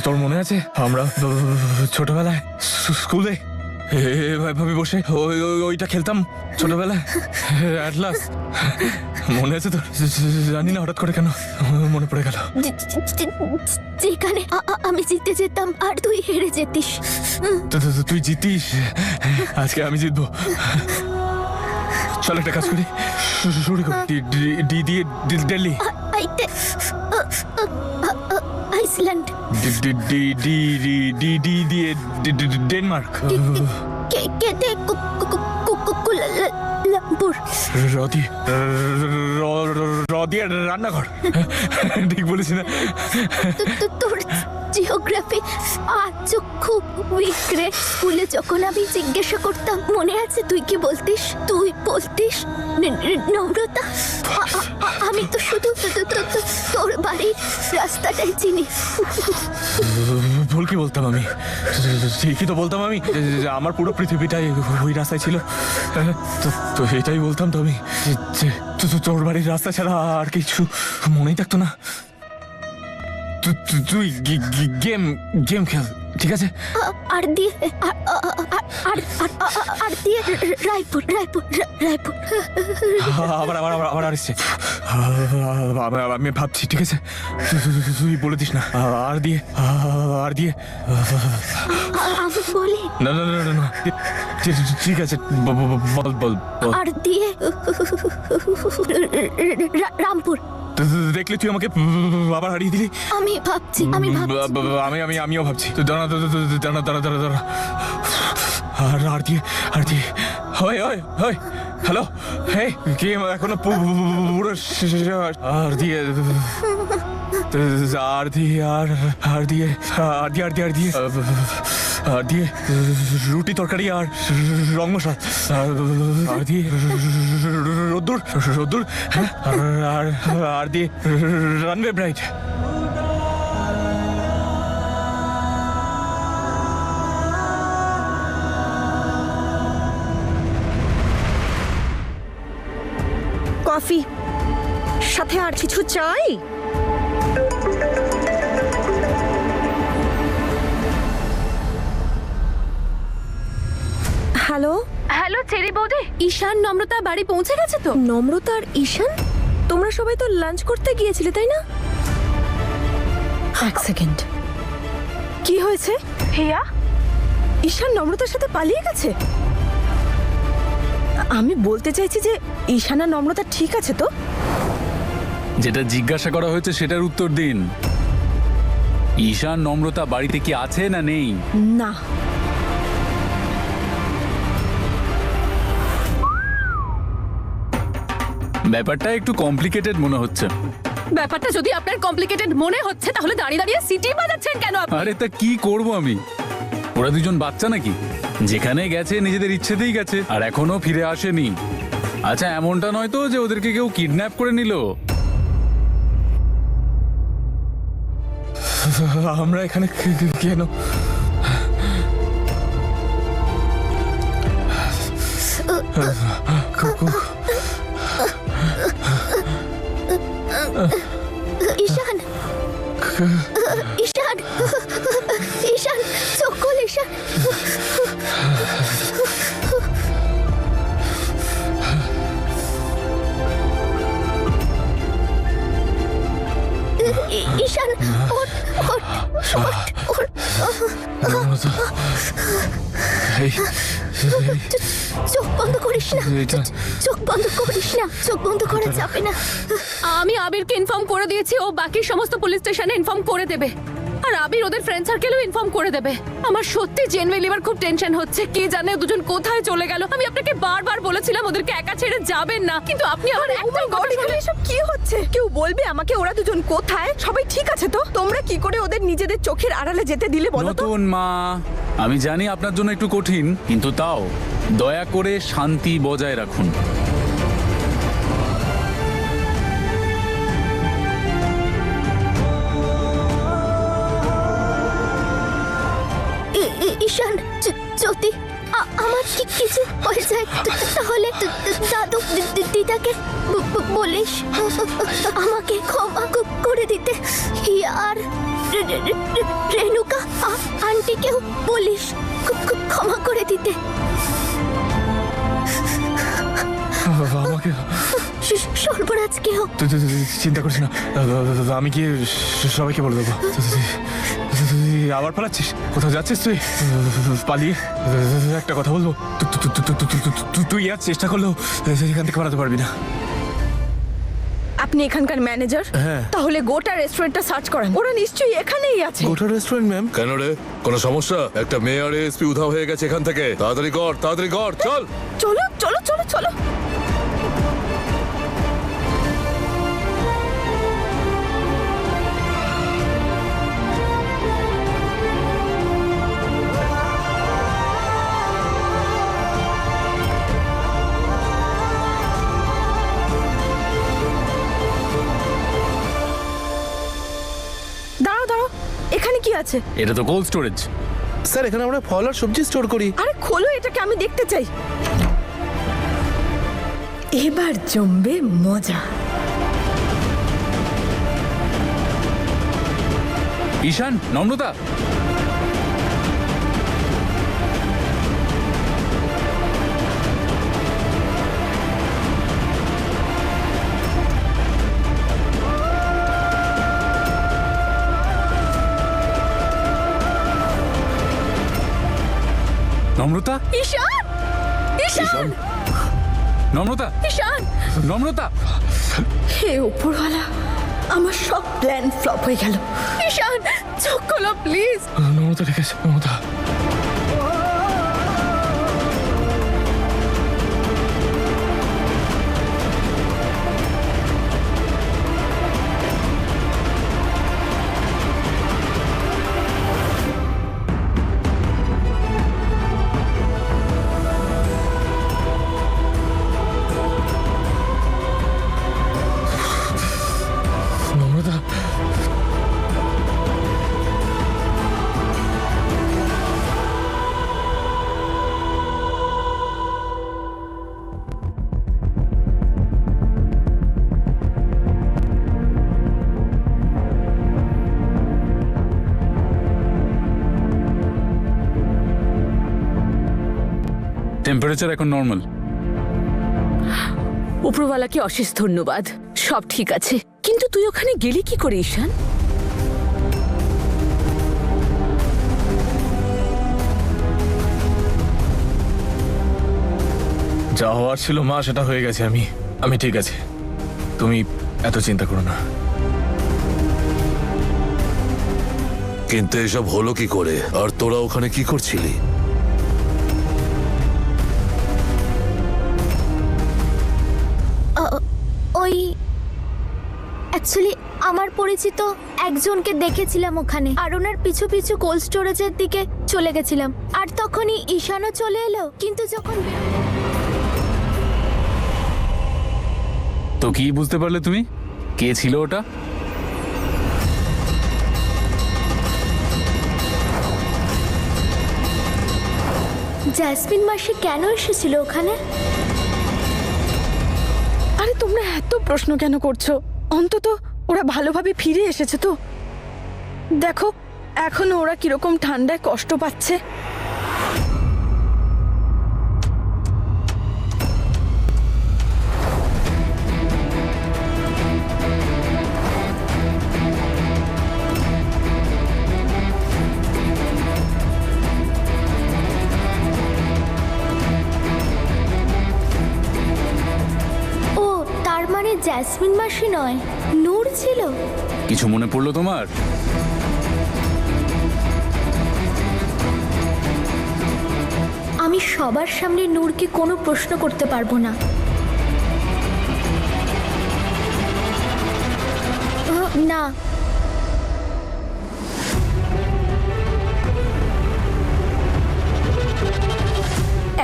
তোর মনে আছে আমরা ছোটবেলায় স্কুলে এভাবে বসে ওইটা খেলতাম ছোটবেলায়, অ্যাটলাস? মনে আছে তোর? জানি না হঠাৎ করে কেন মনে পড়ে গেল। যেখানে আমি জিতে যেতাম আর তুই হেরে যেতিস। তুই জিতিস, আজকে আমি জিতবো। চল একটা কাজ করি, শুরু করি। ডি দিয়ে দিল্লি, আইসল্যান্ড, ডি দিয়ে ডেনমার্ক, কেতে কুয়ালালামপুর, র দিয়ে রান্নাঘর। ঠিক বলেছি না? তোর জিওগ্রাফি আজ খুব উইক রে। স্কুলে যখন আমি জিজ্ঞাসা করতাম মনে আছে তুই কি বলতিস? তুই বলতিস নম্রতা। আমি তো শুধু তোর বাড়ির রাস্তাটাই চিনি। ভুল কি বলতাম আমি? ঠিকই তো বলতাম আমি, আমার পুরো পৃথিবীটাই ওই রাস্তায় ছিল। তো এটাই বলতাম তো আমি, তোর বাড়ির রাস্তা ছাড়া আর কিছু মনেই থাকতো না। তুই গেম খেল, ঠিক আছে? আর দিয়ে আর দিয়ে রায়পুর। আবার আসছে। আমি ভাবছি, ঠিক আছে? তুই বলে দিস না। আর দিয়ে আমি বলি না, ঠিক আছে, বল। আর দিয়ে রামপুর। দেখলি তুই আমাকে আবার হারিয়ে দিলি। আমিও ভাবছি। দাঁড়া। আর দিয়ে হয় হ্যালো, হে কি এখনো পুরো আর দিয়ে রুটি তরকারি আর রং মশলা, আর দিয়ে রোদ্দুর, আর দিয়ে রানওয়ে ব্রাইড। কফি সাথে আর কিছু চাই? হ্যালো চেরি বৌদি, ঈশান নম্রতা বাড়ি পৌঁছে গেছে তো? নম্রতা আর ঈশান, তোমরা সবাই তো লাঞ্চ করতে গিয়েছিলে তাই না? এক সেকেন্ড, কি হয়েছে? হিয়া, ঈশান নম্রতার সাথে পালিয়ে গেছে? আমি বলতে চাইছি যে ঈশান আর নম্রতা ঠিক আছে তো? যেটা জিজ্ঞাসা করা হয়েছে সেটার উত্তর দিন। ঈশান নম্রতা বাড়িতে কি আছে না নেই? না। ব্যাপারটা একটু কমপ্লিকেটেড মনে হচ্ছে। ব্যাপারটা যদি আপনার কমপ্লিকেটেড মনে হচ্ছে তাহলে দাঁড়িয়ে সিটি বাজাচ্ছেন কেন আপনি? আরে তা কি করব আমি? ওরা দুজন বাচ্চা নাকি? যেখানে গেছে নিজেদের ইচ্ছেতেই গেছে, আর এখনো ফিরে আসেনি। আচ্ছা, এমনটা নয় তো যে ওদেরকে কেউ কিডন্যাপ করে নিল? আমরা এখানে কেন? ঈশান সকল ঈশান। ঈশান চোখ বন্ধ করিস না, চোখ বন্ধ করিস না, চোখ বন্ধ করা যাবে না। আমি আবিরকে ইনফর্ম করে দিয়েছি, ও বাকি সমস্ত পুলিশ স্টেশনে ইনফর্ম করে দেবে। আর আবির ওদের ফ্রেন্ড সার্কেলও ইনফর্ম করে দেবে। আমার সত্যি জেনুইনলি এবার খুব টেনশন হচ্ছে, কে জানে দুজন কোথায় চলে গেল। আমি আপনাকে বারবার বলেছিলাম ওদেরকে একা ছেড়ে যাবেন না, কিন্তু আপনি আমার একটা কথা শুনে- এসব কি হচ্ছে? কেউ বলবে আমাকে ওরা দুজন কোথায়? সবাই ঠিক আছে তো? তোমরা কি করে ওদের নিজেদের চোখের আড়ালে যেতে দিলে বলো তো? নতুন মা, আমি জানি আপনার জন্য একটু কঠিন, কিন্তু তাও দয়া করে শান্তি বজায় রাখুন। ঈশান, যদি আমার কিছু হয়ে যায় তাহলে দাদু দিদাকে বলিস আমাকে ক্ষমা করে দিতে। আর রেণুকা আন্টিকেও বলিস ক্ষমা করে দিতে। আমাকে সর্বরাজকেও। তুই চিন্তা করিস না, আমি কি সবাইকে বলে দেবো। তুই আবার পালাচ্ছিস? কোথাও যাচ্ছিস তুই? পালিয়ে একটা কথা বলবো, তুই আর চেষ্টা করলেও এখান থেকে পালাতে পারবি না। আপনি এখানকার ম্যানেজার? হ্যাঁ। তাহলে গোটা রেস্টুরেন্টটা সার্চ করেন, ওরা নিশ্চয়ই এখানেই আছে। গোটা রেস্টুরেন্ট ম্যাম? কেন রে, কোনো সমস্যা? একটা মেয়ে আর এসপি উধাও হয়ে গেছে এখান থেকে। তাড়াতাড়ি কর, চল। চলো চলো চলো চলো। দাঁড়াও দাঁড়াও, এখানে কি আছে? এটা তো কোল্ড স্টোরেজ। স্যার, এখানে আমরা ফল আর সবজি স্টোর করি। আরে খোলো এটাকে, আমি দেখতে চাই। এবার জমবে মজা। ঈশান, নম্রতা, নম্রতা, ঈশান, ঈশান, নম্রতা, ঈশান। নম্রতা। হে উপরওয়ালা, আমার সব প্ল্যান ফ্লপ হয়ে গেল। ঈশান, চোখ খোলো প্লিজ। নমতা, ঠিক আছে নমতা। টেম্পারেচার এখন নর্মাল। উপরওয়ালাকে অশেষ ধন্যবাদ, সব ঠিক আছে। কিন্তু তুই ওখানে গেলি কি করে ঈশান? যা হওয়ার ছিল মা, সেটা হয়ে গেছে। আমি ঠিক আছে, তুমি এত চিন্তা করো না। কিন্তু এসব হলো কি করে? আর তোরা ওখানে কি করছিলি? ওই অ্যাকচুয়ালি আমার পরিচিত একজনকে দেখেছিলাম ওখানে, আর ওনার পিছু পিছু কোল্ড স্টোরেজের দিকে চলে গেছিলাম। আর তখনই ঈশানও চলে এলো, কিন্তু যখন তো কি বুঝতে পারলে তুমি? কে ছিল ওটা? জ্যাসমিন মাসি কেন এসেছিল ওখানে? আরে তোমরা এত প্রশ্ন কেন করছো? অন্তত ওরা ভালোভাবে ফিরে এসেছে তো। দেখো এখনো ওরা কিরকম ঠান্ডায় কষ্ট পাচ্ছে। জ্যাসমিন মাসি নয়, নূর ছিল। কিছু মনে পড়লো তোমার? আমি সবার সামনে নূরকে কোনো প্রশ্ন করতে পারবো না। না,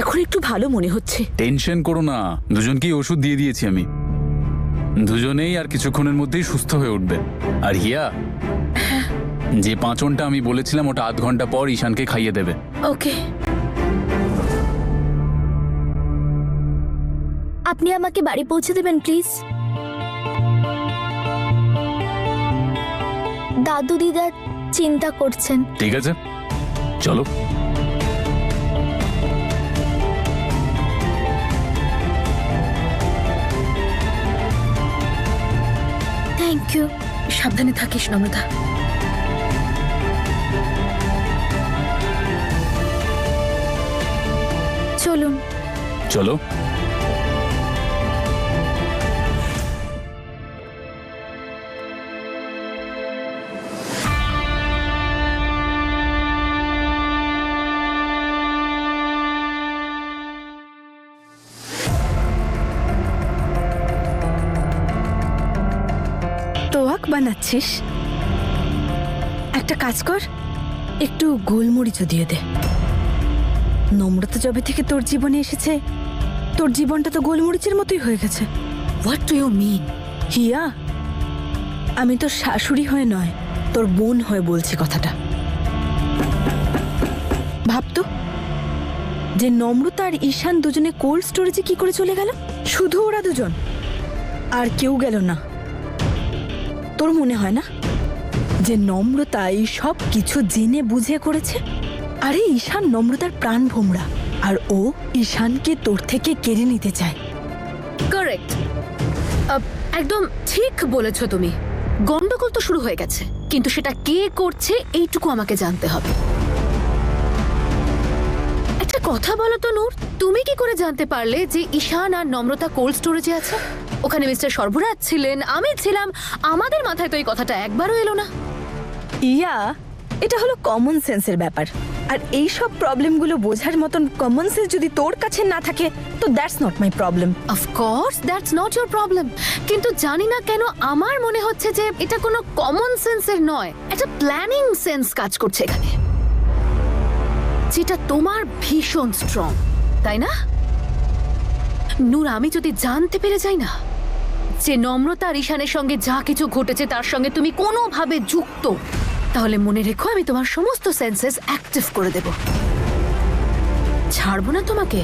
এখন একটু ভালো মনে হচ্ছে। টেনশন করো না, দুজনকেই ওষুধ দিয়ে দিয়েছি আমি। দুজনেই আর কিছুক্ষণের মধ্যেই সুস্থ হয়ে উঠবে। আর হিয়া, যে পাঁচনটা আমি বলেছিলাম ওটা আধ ঘন্টা পর ঈশানকে খাইয়ে দেবে। ওকে। আপনি আমাকে বাড়ি পৌঁছে দেবেন প্লিজ। দাদু দিদা চিন্তা করছেন। ঠিক আছে, চলো। Thank you. সাবধানে থাকিস নম্রতা। চলুন। চলো। তোয়াক বানাচ্ছিস? একটা কাজ কর, একটু গোলমরিচও দিয়ে দে। নম্রতা যবে থেকে তোর জীবনে এসেছে, তোর জীবনটা তো গোলমরিচের মতোই হয়ে গেছে। What do you mean? Hiya, আমি তোর শাশুড়ি হয়ে নয়, তোর বোন হয়ে বলছি কথাটা। ভাবতো যে নম্রতা আর ঈশান দুজনে কোল্ড স্টোরেজে কি করে চলে গেল? শুধু ওরা দুজন, আর কেউ গেল না। তোর মনে হয় না যে নম্রতা এই সব কিছু জেনে বুঝে করেছে? আরে ঈশান নম্রতার প্রাণ ভোমরা, আর ও ঈশানকে তোর থেকে কেড়ে নিতে চায়। কারেক্ট, একদম ঠিক বলেছো তুমি। গন্ডগোল তো শুরু হয়ে গেছে, কিন্তু সেটা কে করছে এইটুকু আমাকে জানতে হবে। একটা কথা বলো তো নূর, তুমি কি করে জানতে পারলে যে ঈশান আর নম্রতা কোল্ড স্টোরেজে আছে? ওখানে মিস্টার সর্বরাজ ছিলেন, আমি ছিলাম, আমাদের মাথায় তো এই কথাটা একবারও এলো না। ইয়া, এটা হলো কমন সেন্সের ব্যাপার, আর এই সব প্রবলেমগুলো বোঝার মতন কমন সেন্স যদি তোর কাছে না থাকে তো that's not my problem. Of course that's not your problem, কিন্তু জানি না কেন আমার মনে হচ্ছে যে এটা কোনো কমন সেন্সের নয়, একটা প্ল্যানিং সেন্স কাজ করছে এখানে, যেটা তোমার ভীষণ স্ট্রং, তাই না? নূর, আমি যদি জানতে পেরে যাই না যে নম্রতা আর ঈশানের সঙ্গে যা কিছু ঘটেছে তার সঙ্গে তুমি কোনোভাবে যুক্ত, তাহলে মনে রেখো আমি তোমার সমস্ত সেন্সেস অ্যাক্টিভ করে দেব, ছাড়বো না তোমাকে।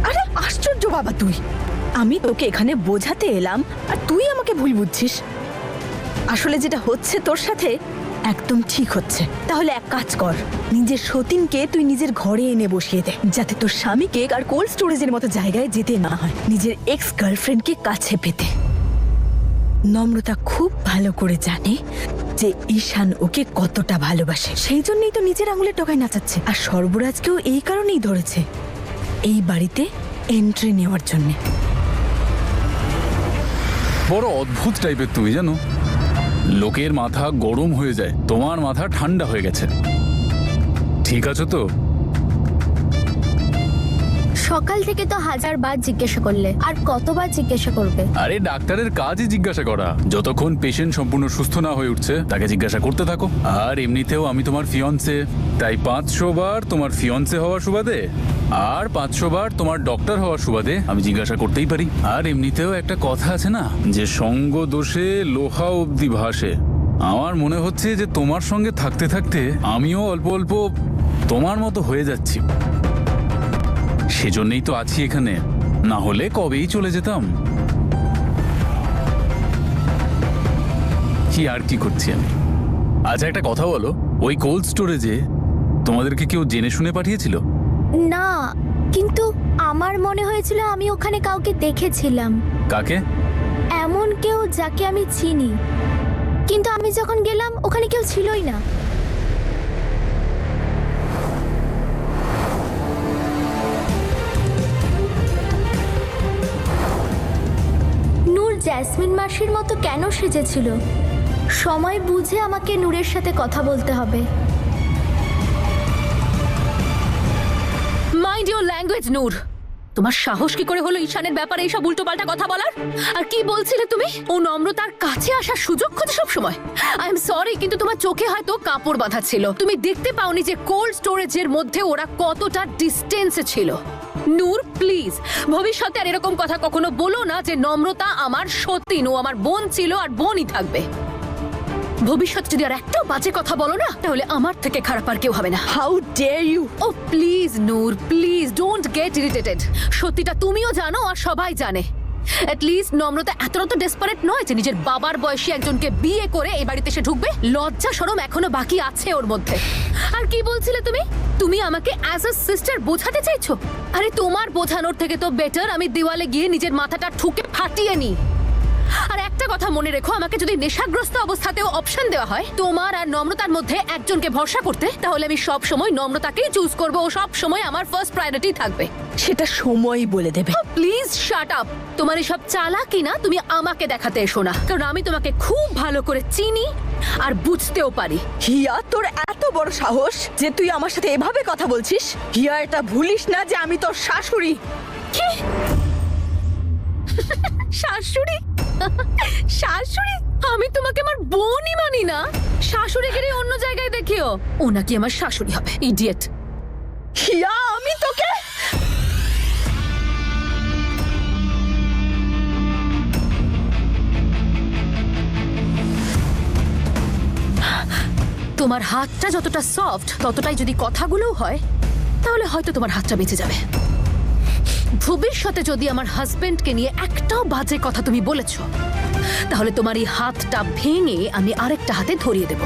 আরে আশ্চর্য বাবা তুই, আমি তোকে এখানে বোঝাতে এলাম আর তুই আমাকে ভুল বুঝছিস। আসলে যেটা হচ্ছে তোর সাথে একদম ঠিক হচ্ছে। তাহলে এক কাজ কর, নিজের সতীনকে তুই নিজের ঘরে এনে বসিয়ে দে, যাতে তোর স্বামীকে আর কোল্ড স্টোরেজের মতো জায়গায় যেতে না হয়, নিজের এক্স গার্লফ্রেন্ডকে কাছে পেতে। নম্রতা খুব ভালো করে জানে যে ঈশান ওকে কতটা ভালোবাসে, সেই জন্যই তো নিজের আঙুলে টোকায় নাচাচ্ছে। আর সর্বরাজকেও এই কারণেই ধরেছে, এই বাড়িতে এন্ট্রি নেওয়ার জন্য। বড় অদ্ভুত টাইপের তুমি, জানো, লোকের মাথা গরম হয়ে যায়, তোমার মাথা ঠান্ডা হয়ে গেছে। ঠিক আছে তো? সকাল থেকে তো 1000 বার জিজ্ঞাসা করলে, আর কতবার জিজ্ঞাসা করবে? আরে ডাক্তারের কাজই জিজ্ঞাসা করা, যতক্ষণ পেশেন্ট সম্পূর্ণ সুস্থ না হয়ে উঠছে তাকে জিজ্ঞাসা করতে থাকো। আর এমনিতেও আমি তোমার ফিয়ন্সে, তাই 500 বার তোমার ফিয়ন্সে হওয়ার সুবাদে আর 500 বার তোমার ডক্টর হওয়ার সুবাদে আমি জিজ্ঞাসা করতেই পারি। আর এমনিতেও একটা কথা আছে না, যে সঙ্গ দোষে লোহা অবধি ভাসে। আমার মনে হচ্ছে যে তোমার সঙ্গে থাকতে থাকতে আমিও অল্প অল্প তোমার মতো হয়ে যাচ্ছি, সেজন্যই তো আছি এখানে, না হলে কবেই চলে যেতাম। কি আর কি করছি আমি? আচ্ছা একটা কথা বলো, ওই কোল্ড স্টোরেজে তোমাদেরকে কেউ জেনে শুনে পাঠিয়েছিল? না, কিন্তু আমার মনে হয়েছিল আমি ওখানে কাউকে দেখেছিলাম। কাকে? এমন কেউ যাকে আমি চিনি, কিন্তু আমি যখন গেলাম ওখানে কেউ ছিলই না। জ্যাসমিন মাসির মতো কেন সেজেছিল? সময় বুঝে আমাকে নূরের সাথে কথা বলতে হবে। মাইন্ড ইউর ল্যাঙ্গুয়েজ নূর। তোমার সাহস কি করে হলো ঈশানের ব্যাপারে এইসব উল্টোপাল্টা কথা বলার? আর কি বলছিলে তুমি? ও নম্রতার কাছে আসার সুযোগ খোঁজে সব সময়। আই এম সরি, কিন্তু তোমার চোখে হয়তো কাপড় বাঁধা ছিল। তুমি দেখতে পাওনি যে কোল্ড স্টোরেজের মধ্যে ওরা কতটা ডিস্টেন্সে ছিল। নূর প্লিজ, ভবিষ্যতে আর এরকম কথা কখনো বলো না যে নম্রতা আমার সতীন, ও আমার বোন ছিল আর বোনই থাকবে। ভবিষ্যতে যদি আর একটাও বাজে কথা বলো না, তাহলে আমার থেকে খারাপ আর কেউ হবে না। How dare you! Oh please Noor, please don't get irritated. সত্যিটা তুমিও জানো আর সবাই জানে। অ্যাট লিস্ট নম্রতা এতটা তো ডেসপারেট নয় যে নিজের বাবার বয়সী একজনকে বিয়ে করে এই বাড়িতে এসে ঢুকবে। লজ্জা শরম এখনো বাকি আছে ওর মধ্যে। আর কি বলছিলে তুমি? তুমি আমাকে অ্যাজ আ সিস্টার বোঝাতে চাইছো? আরে তোমার বোঝানোর থেকে তো বেটার আমি দেওয়ালে গিয়ে নিজের মাথাটা ঠুকে ফাটিয়ে নিই। আর একটা কথা মনে রেখো, আমাকে যদি নেশাগ্রস্ত অবস্থাতেও অপশন দেওয়া হয় তোমার আর নম্রতার মধ্যে একজনকে ভরসা করতে, তাহলে আমি সব সময় নম্রতাকেই চুজ করব। ও সব সময় আমার ফার্স্ট প্রায়োরিটি থাকবে। সেটা সময়ই বলে দেবে। Please shut up. তোমার এসব চালাকি না তুমি আমাকে দেখাতে এসো না, কারণ আমি তোমাকে খুব ভালো করে চিনি আর বুঝতেও পারি। হিয়া, তোর এত বড় সাহস যে তুই আমার সাথে এভাবে কথা বলছিস? হিয়া, এটা ভুলিস না যে আমি তোর শাশুড়ি। কি? শাশুড়ি? শাশুড়ি? আমি তোমাকে আমার বোনই মানি না। শাশুড়ি গিয়ে অন্য জায়গায় দেখিও। ও নাকি আমার শাশুড়ি হবে, ইডিয়েট। হিয়া, আমি তোকে... তোমার হাতটা যতটা সফট ততটাই যদি কথাগুলোও হয়, তাহলে হয়তো তোমার হাতটা বেঁচে যাবে। ভবিষ্যতে যদি আমার হাজবেন্ডকে নিয়ে একটাও বাজে কথা তুমি বলেছো, তাহলে তোমার এই হাতটা ভেঙে আমি আরেকটা হাতে ধরিয়ে দেব।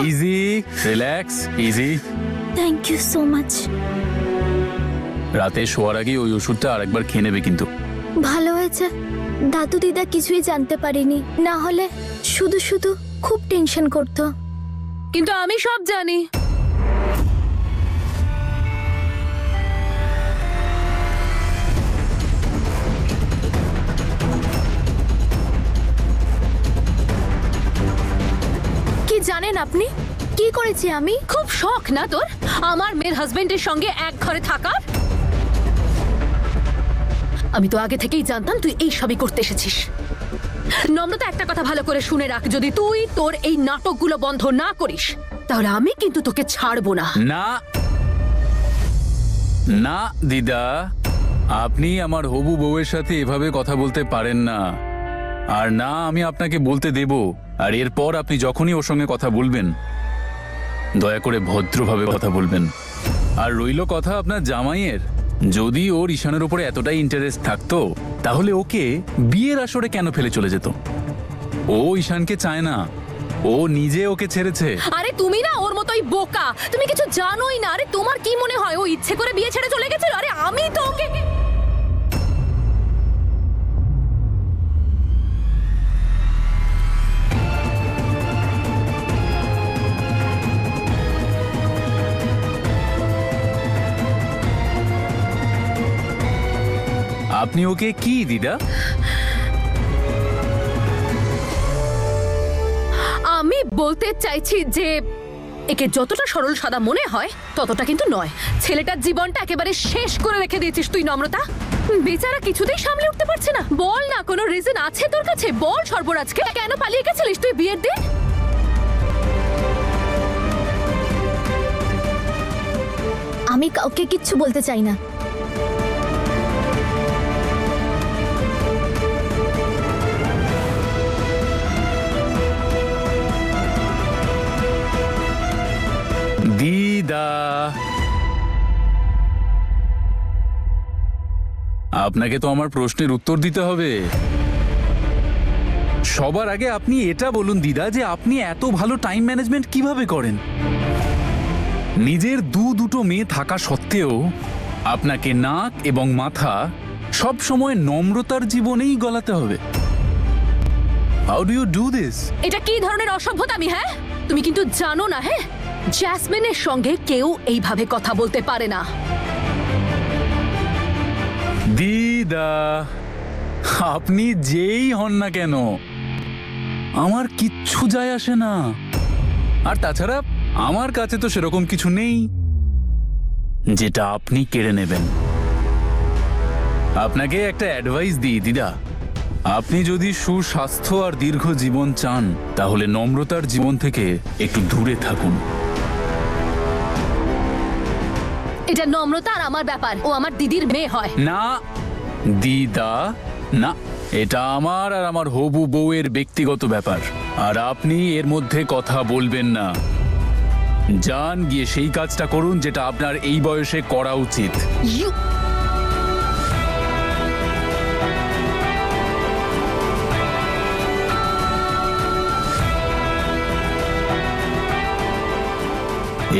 Easy, relax, easy. Thank you so much. রাতে শোয়ার আগে ওই ওষুধটা আরেকবার খেয়ে নেবে কিন্তু। ভালো হয়েছে দাদু দিদা কিছুই জানতে পারিনি, না হলে শুধু শুধু খুব টেনশন করতো। কিন্তু আমি সব জানি। কি জানেন আপনি কি করেছি আমি? খুব শখ না তোর আমার মেয়ের হাজবেন্ডের সঙ্গে এক ঘরে থাকার? আমি তো আগে থেকেই জানতাম তুই এই সবই করতে এসেছিস। নম্রতা, একটা কথা ভালো করে শুনে রাখ, যদি তুই তোর এই নাটকগুলো বন্ধ না করিস, তাহলে আমি কিন্তু তোকে ছাড়বো না। না না দিদা, আপনি আমার হবু বউয়ের সাথে এভাবে কথা বলতে পারেন না। আর না আমি আপনাকে বলতে দেব। আর এরপর আপনি যখনই ওর সঙ্গে কথা বলবেন, দয়া করে ভদ্রভাবে কথা বলবেন। আর রইল কথা আপনার জামাইয়ের, যদি ওর ঈশানের উপরে এতটাই ইন্টারেস্ট থাকতো, তাহলে ওকে বিয়ের আসরে কেন ফেলে চলে যেত? ও ঈশানকে চায় না, ও নিজে ওকে ছেড়েছে। আরে তুমি না ওর মতোই বোকা, তুমি কিছু জানোই না। আরে তোমার কি মনে হয় ও ইচ্ছে করে বিয়ে ছেড়ে চলে গেছিল? আরে আমি তো ওকে... আপনি ওকে কি দিদা? আমি বলতে চাইছি যে একে যতটা সরল সাদা মনে হয় ততটা কিন্তু নয়। ছেলেটার জীবনটা একেবারে শেষ করে রেখে দিয়েছিস তুই নম্রতা। বেচারা কিছুতেই সামলে উঠতে পারছে না। বল না, কোনো রিজন আছে তোর কাছে? বল সর্বরাজকে কেন পালিয়ে গেছিলিস তুই বিয়ের দিন? আমি কাউকে কিচ্ছু বলতে চাই না। দিদা আপনাকে তো আমার প্রশ্নের উত্তর দিতে হবে। সবার আগে আপনি এটা বলুন দিদা যে আপনি এত ভালো টাইম ম্যানেজমেন্ট কিভাবে করেন? নিজের দুটো মেয়ে থাকা সত্ত্বেও আপনাকে নাক এবং মাথা সব সময় নম্রতার জীবনেই গলাতে হবে। How do you do this? এটা কি ধরনের অসভ্যতামি? হ্যাঁ, তুমি কিন্তু জানো না, হ্যাঁ, জ্যাসমিনের সঙ্গে কেউ এইভাবে কথা বলতে পারে না। দিদা, আপনি যেই হন না কেন আমার কিচ্ছু যায় আসে না। আর তাছাড়া আমার কাছে তো সেরকম কিছু নেই যেটা আপনি কেড়ে নেবেন। আপনাকে একটা অ্যাডভাইস দিই দিদা, আপনি যদি সুস্বাস্থ্য আর দীর্ঘ জীবন চান তাহলে নম্রতার জীবন থেকে একটু দূরে থাকুন। এটা নম্রতা আর আমার ব্যাপার, ও আমার দিদির মেয়ে হয়। না দিদা, না, এটা আমার আর আমার হবু বউয়ের ব্যক্তিগত ব্যাপার, আর আপনি এর মধ্যে কথা বলবেন না। যান, গিয়ে সেই কাজটা করুন যেটা আপনার এই বয়সে করা উচিত।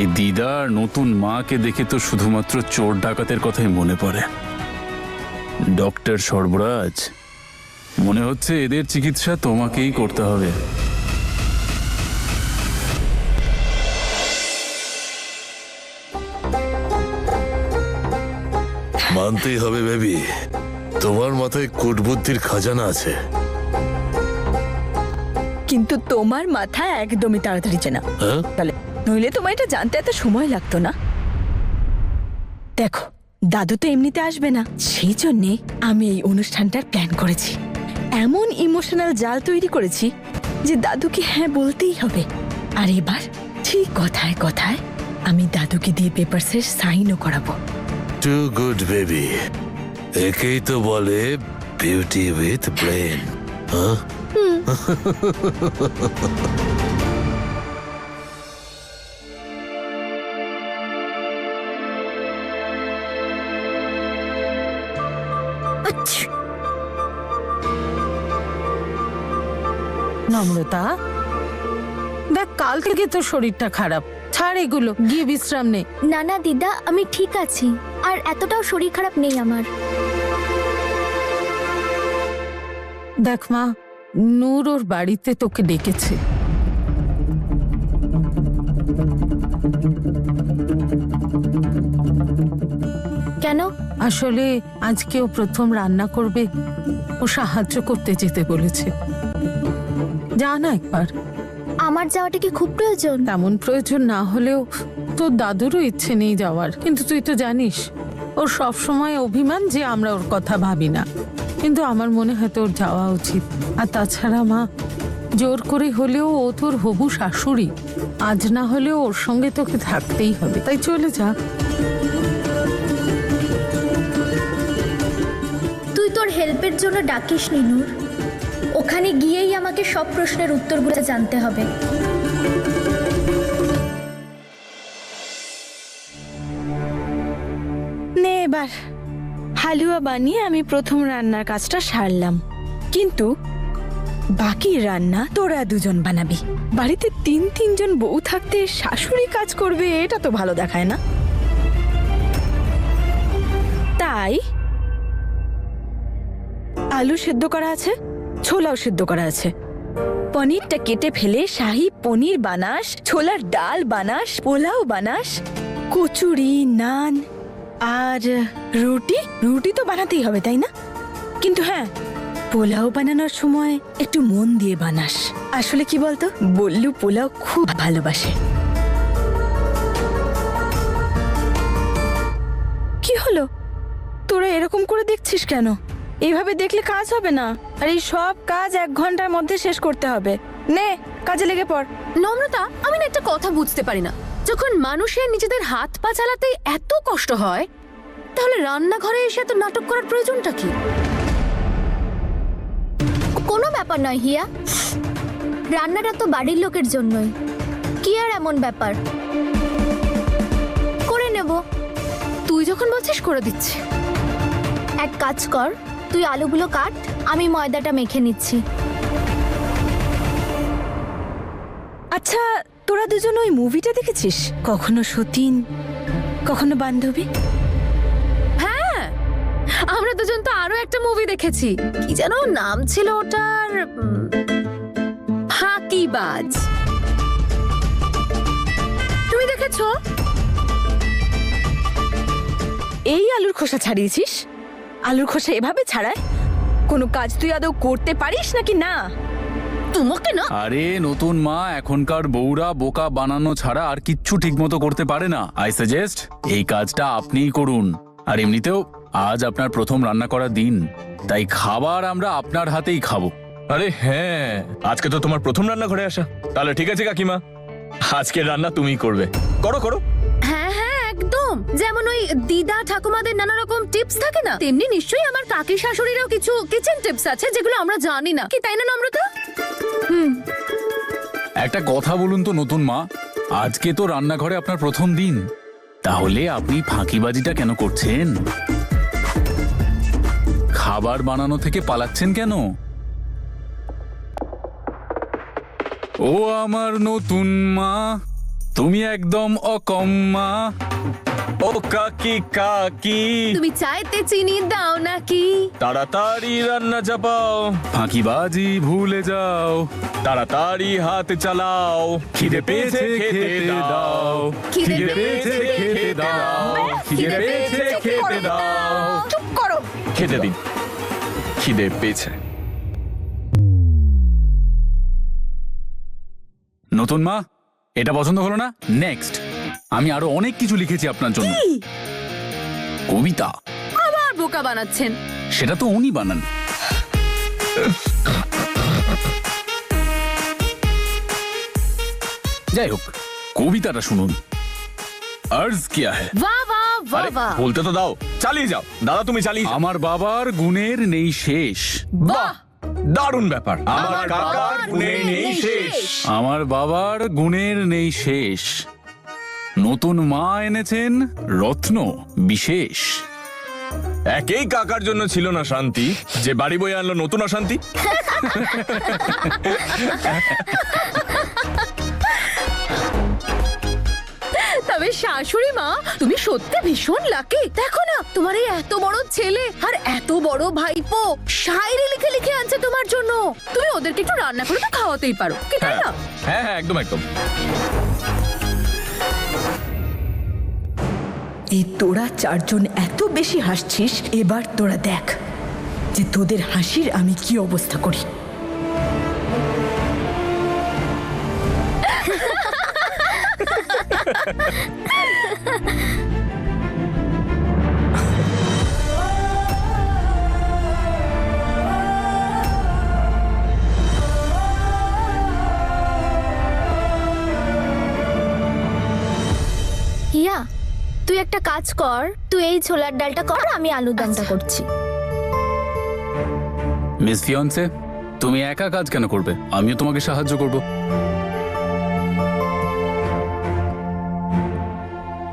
এই দিদার নতুন মাকে দেখে তো শুধুমাত্র চোর ডাকাতের কথাই মনে পড়ে। ডক্টর সর্বরাজ, মনে হচ্ছে এদের চিকিৎসা তোমাকেই করতে হবে। মানতেই হবে বেবি, তোমার মাথায় কূটবুদ্ধির খাজানা আছে। কিন্তু তোমার মাথা একদমই তাড়াতাড়ি চেনা, হ্যাঁ? তাহলে নইলে তোমার এটা জানতে এত সময় লাগতো না। দেখো, দাদু তো এমনিতে আসবে না, সেই জন্যে আমি এই অনুষ্ঠানটার প্ল্যান করেছি। এমন ইমোশনাল জাল তৈরি করেছি যে দাদুকে হ্যাঁ বলতেই হবে। আর এবার ঠিক কথায় কথায় আমি দাদুকে দিয়ে পেপারসের সাইনও করাবো। টু গুড বেবি, একেই তো বলে বিউটি উইথ ব্রেন। হ্যাঁ, নম্রতা, দেখ কাল থেকে তোর শরীরটা খারাপ, ছাড় এগুলো, গিয়ে বিশ্রাম নে। না না দিদা, আমি ঠিক আছি, আর এতটাও শরীর খারাপ নেই আমার। দেখ মা, নূর ওর বাড়িতে তোকে ডেকেছে। কেন? আসলে আজকে ও প্রথম রান্না করবে, ও সাহায্য করতে যেতে বলেছে। যা না একবার। আমার যাওয়াটা কি খুব প্রয়োজন? তেমন প্রয়োজন না হলেও তোর দাদুরও ইচ্ছে নেই যাওয়ার, কিন্তু তুই তো জানিস ওর সব সময় অভিমান যে আমরা ওর কথা ভাবি না। কিন্তু আমার মনে হয় তোর যাওয়া উচিত। আর তাছাড়া মা, জোর করে হলেও ও তোর হবু শাশুড়ি, আজ না হলেও ওর সঙ্গে তোকে থাকতেই হবে, তাই চলে যা। তুই তোর হেল্পের জন্য ডাকিস নি নূর, ওখানে গিয়েই আমাকে সব প্রশ্নের উত্তরগুলো জানতে হবে। নে এবার, হালুয়া বানিয়ে আমি প্রথম রান্নার কাজটা সারলাম, কিন্তু বাকি রান্না তোরা দুজন বানাবি। বাড়িতে তিনজন বউ থাকতে শাশুড়ি কাজ করবে, এটা তো ভালো দেখায় না। তাই আলু সেদ্ধ করা আছে, ছোলাও সেদ্ধ করা আছে, পনিরটা কেটে ফেলে শাহী পনির বানাস, ছোলার ডাল বানাস, পোলাও বানাস, কচুরি, নান আর রুটি তো বানাতেই হবে, তাই না? কিন্তু হ্যাঁ, পোলাও বানানোর সময় একটু মন দিয়ে বানাস। আসলে কি বলতো, বল্লু পোলাও খুব ভালোবাসে। কি হলো, তোরা এরকম করে দেখছিস কেন? এইভাবে দেখলে কাজ হবে না, আর এই সব কাজ 1 ঘন্টার মধ্যে শেষ করতে হবে। নে, কাজে লেগে পড়। নম্রতা, আমি না একটা কথা বুঝতে পারি না, যখন মানুষের নিজেদের হাত পা চালাতে এত কষ্ট হয়, তাহলে রান্নাঘরে এসে এত নাটক করার প্রয়োজনটা কি? কোনো ব্যাপার নয় হিয়া, রান্নাটা তো বাড়ির লোকের জন্যই, কি আর এমন ব্যাপার, করে নেব। তুই যখন বলছিস করে দিচ্ছি। এক কাজ কর, তুই আলুগুলো কাট, আমি ময়দাটা মেখে নিচ্ছি। আচ্ছা, তোরা দুজন ওই মুভিটা দেখেছিস? কখনো সতীন, কখনো বান্ধবী। হ্যাঁ, আমরা দুজন তো আরো একটা মুভি দেখেছি, কি যেন নাম ছিল ওটার, ফাঁকিবাজ। তুমি দেখেছো? এই আলুর খোসা ছাড়িয়েছিস? আলুর খোসা এভাবে ছাড়ায়? কোনো কাজ তুই আদৌ করতে পারিস নাকি না? তোমাকে না। আরে নতুন মা, এখনকার বউরা বোকা বানানো ছাড়া আর কিচ্ছু ঠিকমতো করতে পারে না। আই সাজেস্ট এই কাজটা আপনিই করুন। আর এমনিতেও আজ আপনার প্রথম রান্না করার দিন, তাই খাবার আমরা আপনার হাতেই খাবো। আরে হ্যাঁ, আজকে তো তোমার প্রথম রান্নাঘরে আসা। তাহলে ঠিক আছে কাকিমা, আজকের রান্না তুমিই করবে। করো করো। হ্যাঁ হ্যাঁ, একদম। যেমন ওই দিদা ঠাকুমাদের নানা রকম টিপস থাকে না, তেমনি নিশ্চয়ই আমার কাকি শাশুড়িরও কিছু কিচেন টিপস আছে যেগুলো আমরা জানি না, কি তাই না নম্রতা? একটা কথা বলুন তো নতুন মা, আজকে তো রান্নাঘরে আপনার প্রথম দিন, তাহলে আপনি ফাঁকিবাজিটা কেন করছেন? খাবার বানানো থেকে পালাচ্ছেন কেন? ও আমার নতুন মা, তুমি একদম অকম্মা। ও কাকি কাকি, তুমি চাইতে চিনি দাও নাকি? তাড়াতাড়ি রান্না চাপাও, ফাঁকিবাজি ভুলে যাও, তাড়াতাড়ি হাত চালাও, খিদে পেয়েছে খেতে দাও, খিদে পেয়েছে খেতে দাও, খিদে পেয়েছে খেতে দাও। চুপ করো। খেতে দিন, খিদে পেয়েছে। নতুন মা, এটা পছন্দ হলো না? নেক্সট, আমি আরো অনেক কিছু লিখেছি আপনার জন্য। কবিতা। আবার বোকা বানাচ্ছেন। সেটা তো উনি বানান। যাই হোক, কবিতাটা শুনুন। अर्ज किया है। বাহ বাহ বাহ আরে, বাহ, বলতে তো দাও, চালিয়ে যাও দাদা, তুমি চালিয়ে যাও। আমার বাবার গুণের নেই শেষ। বাহ। দারুণ ব্যাপার। আমার কাকার গুণে নেই শেষ। আমার বাবার গুণের নেই শেষ। নতুন মা এনেছেন রত্ন বিশেষ। একেই কাকার জন্য ছিল না শান্তি, যে বাড়ি বয়ে আনলো নতুন অশান্তি। তবে শাশুড়ি মা, তুমি সত্যি ভীষণ লাকি। দেখো না, তোমার এই এত বড় ছেলে আর এত বড় ভাইপো শায়রি লিখে লিখে আনছে তোমার জন্য। তুমি ওদেরকে একটু রান্না করে তো খাওয়াতেই পারো, কি তাই না? হ্যাঁ হ্যাঁ, একদম একদম। এই তোরা চারজন এত বেশি হাসছিস, এবার তোরা দেখ যে তোদের হাসির আমি কি অবস্থা করি। হিয়া, তুই একটা কাজ কর, তুই এই ছোলার ডালটা কর, আমি আলুর দমটা করছি। মিস ফিয়ন্সে, তুমি একা কাজ কেন করবে? আমিও তোমাকে সাহায্য করব।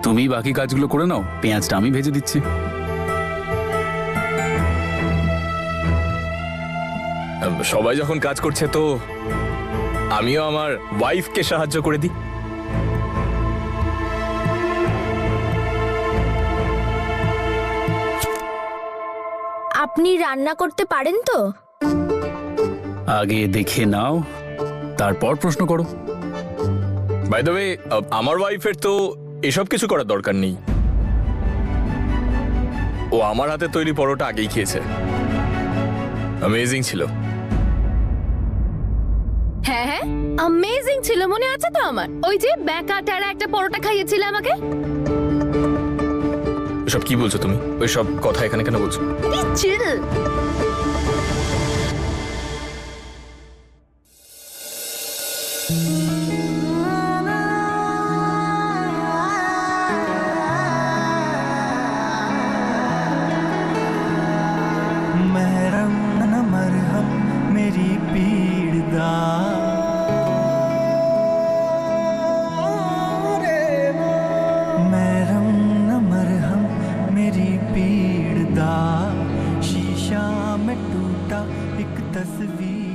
তুমি বাকি কাজগুলো করে নাও, পেঁয়াজটা আমি ভেজে দিচ্ছি। সবাই যখন কাজ করছে তো আমিও আমার ওয়াইফকে সাহায্য করে দিই। আপনি রান্না করতে পারেন তো? আগে দেখে নাও, তারপর প্রশ্ন করো। বাই দ্য ওয়ে, আমার ওয়াইফের তো এসব কিছু করার দরকার নেই। ও আমার হাতে তৈরি পরোটা আগেই খেয়েছে, অ্যামেজিং ছিল। হ্যাঁ হ্যাঁ, অ্যামেজিং ছিল, মনে আছে তো আমার? ওই যে ব্যাকা টেরা একটা পরোটা খাইয়েছিলে আমাকে। এসব কি বলছো তুমি? ওই সব কথা এখানে কেন বলছো? চিল। महरम न मरहम मेरी पीड़ दा, महरम न मरहम मेरी पीड़ दा, तस्वीर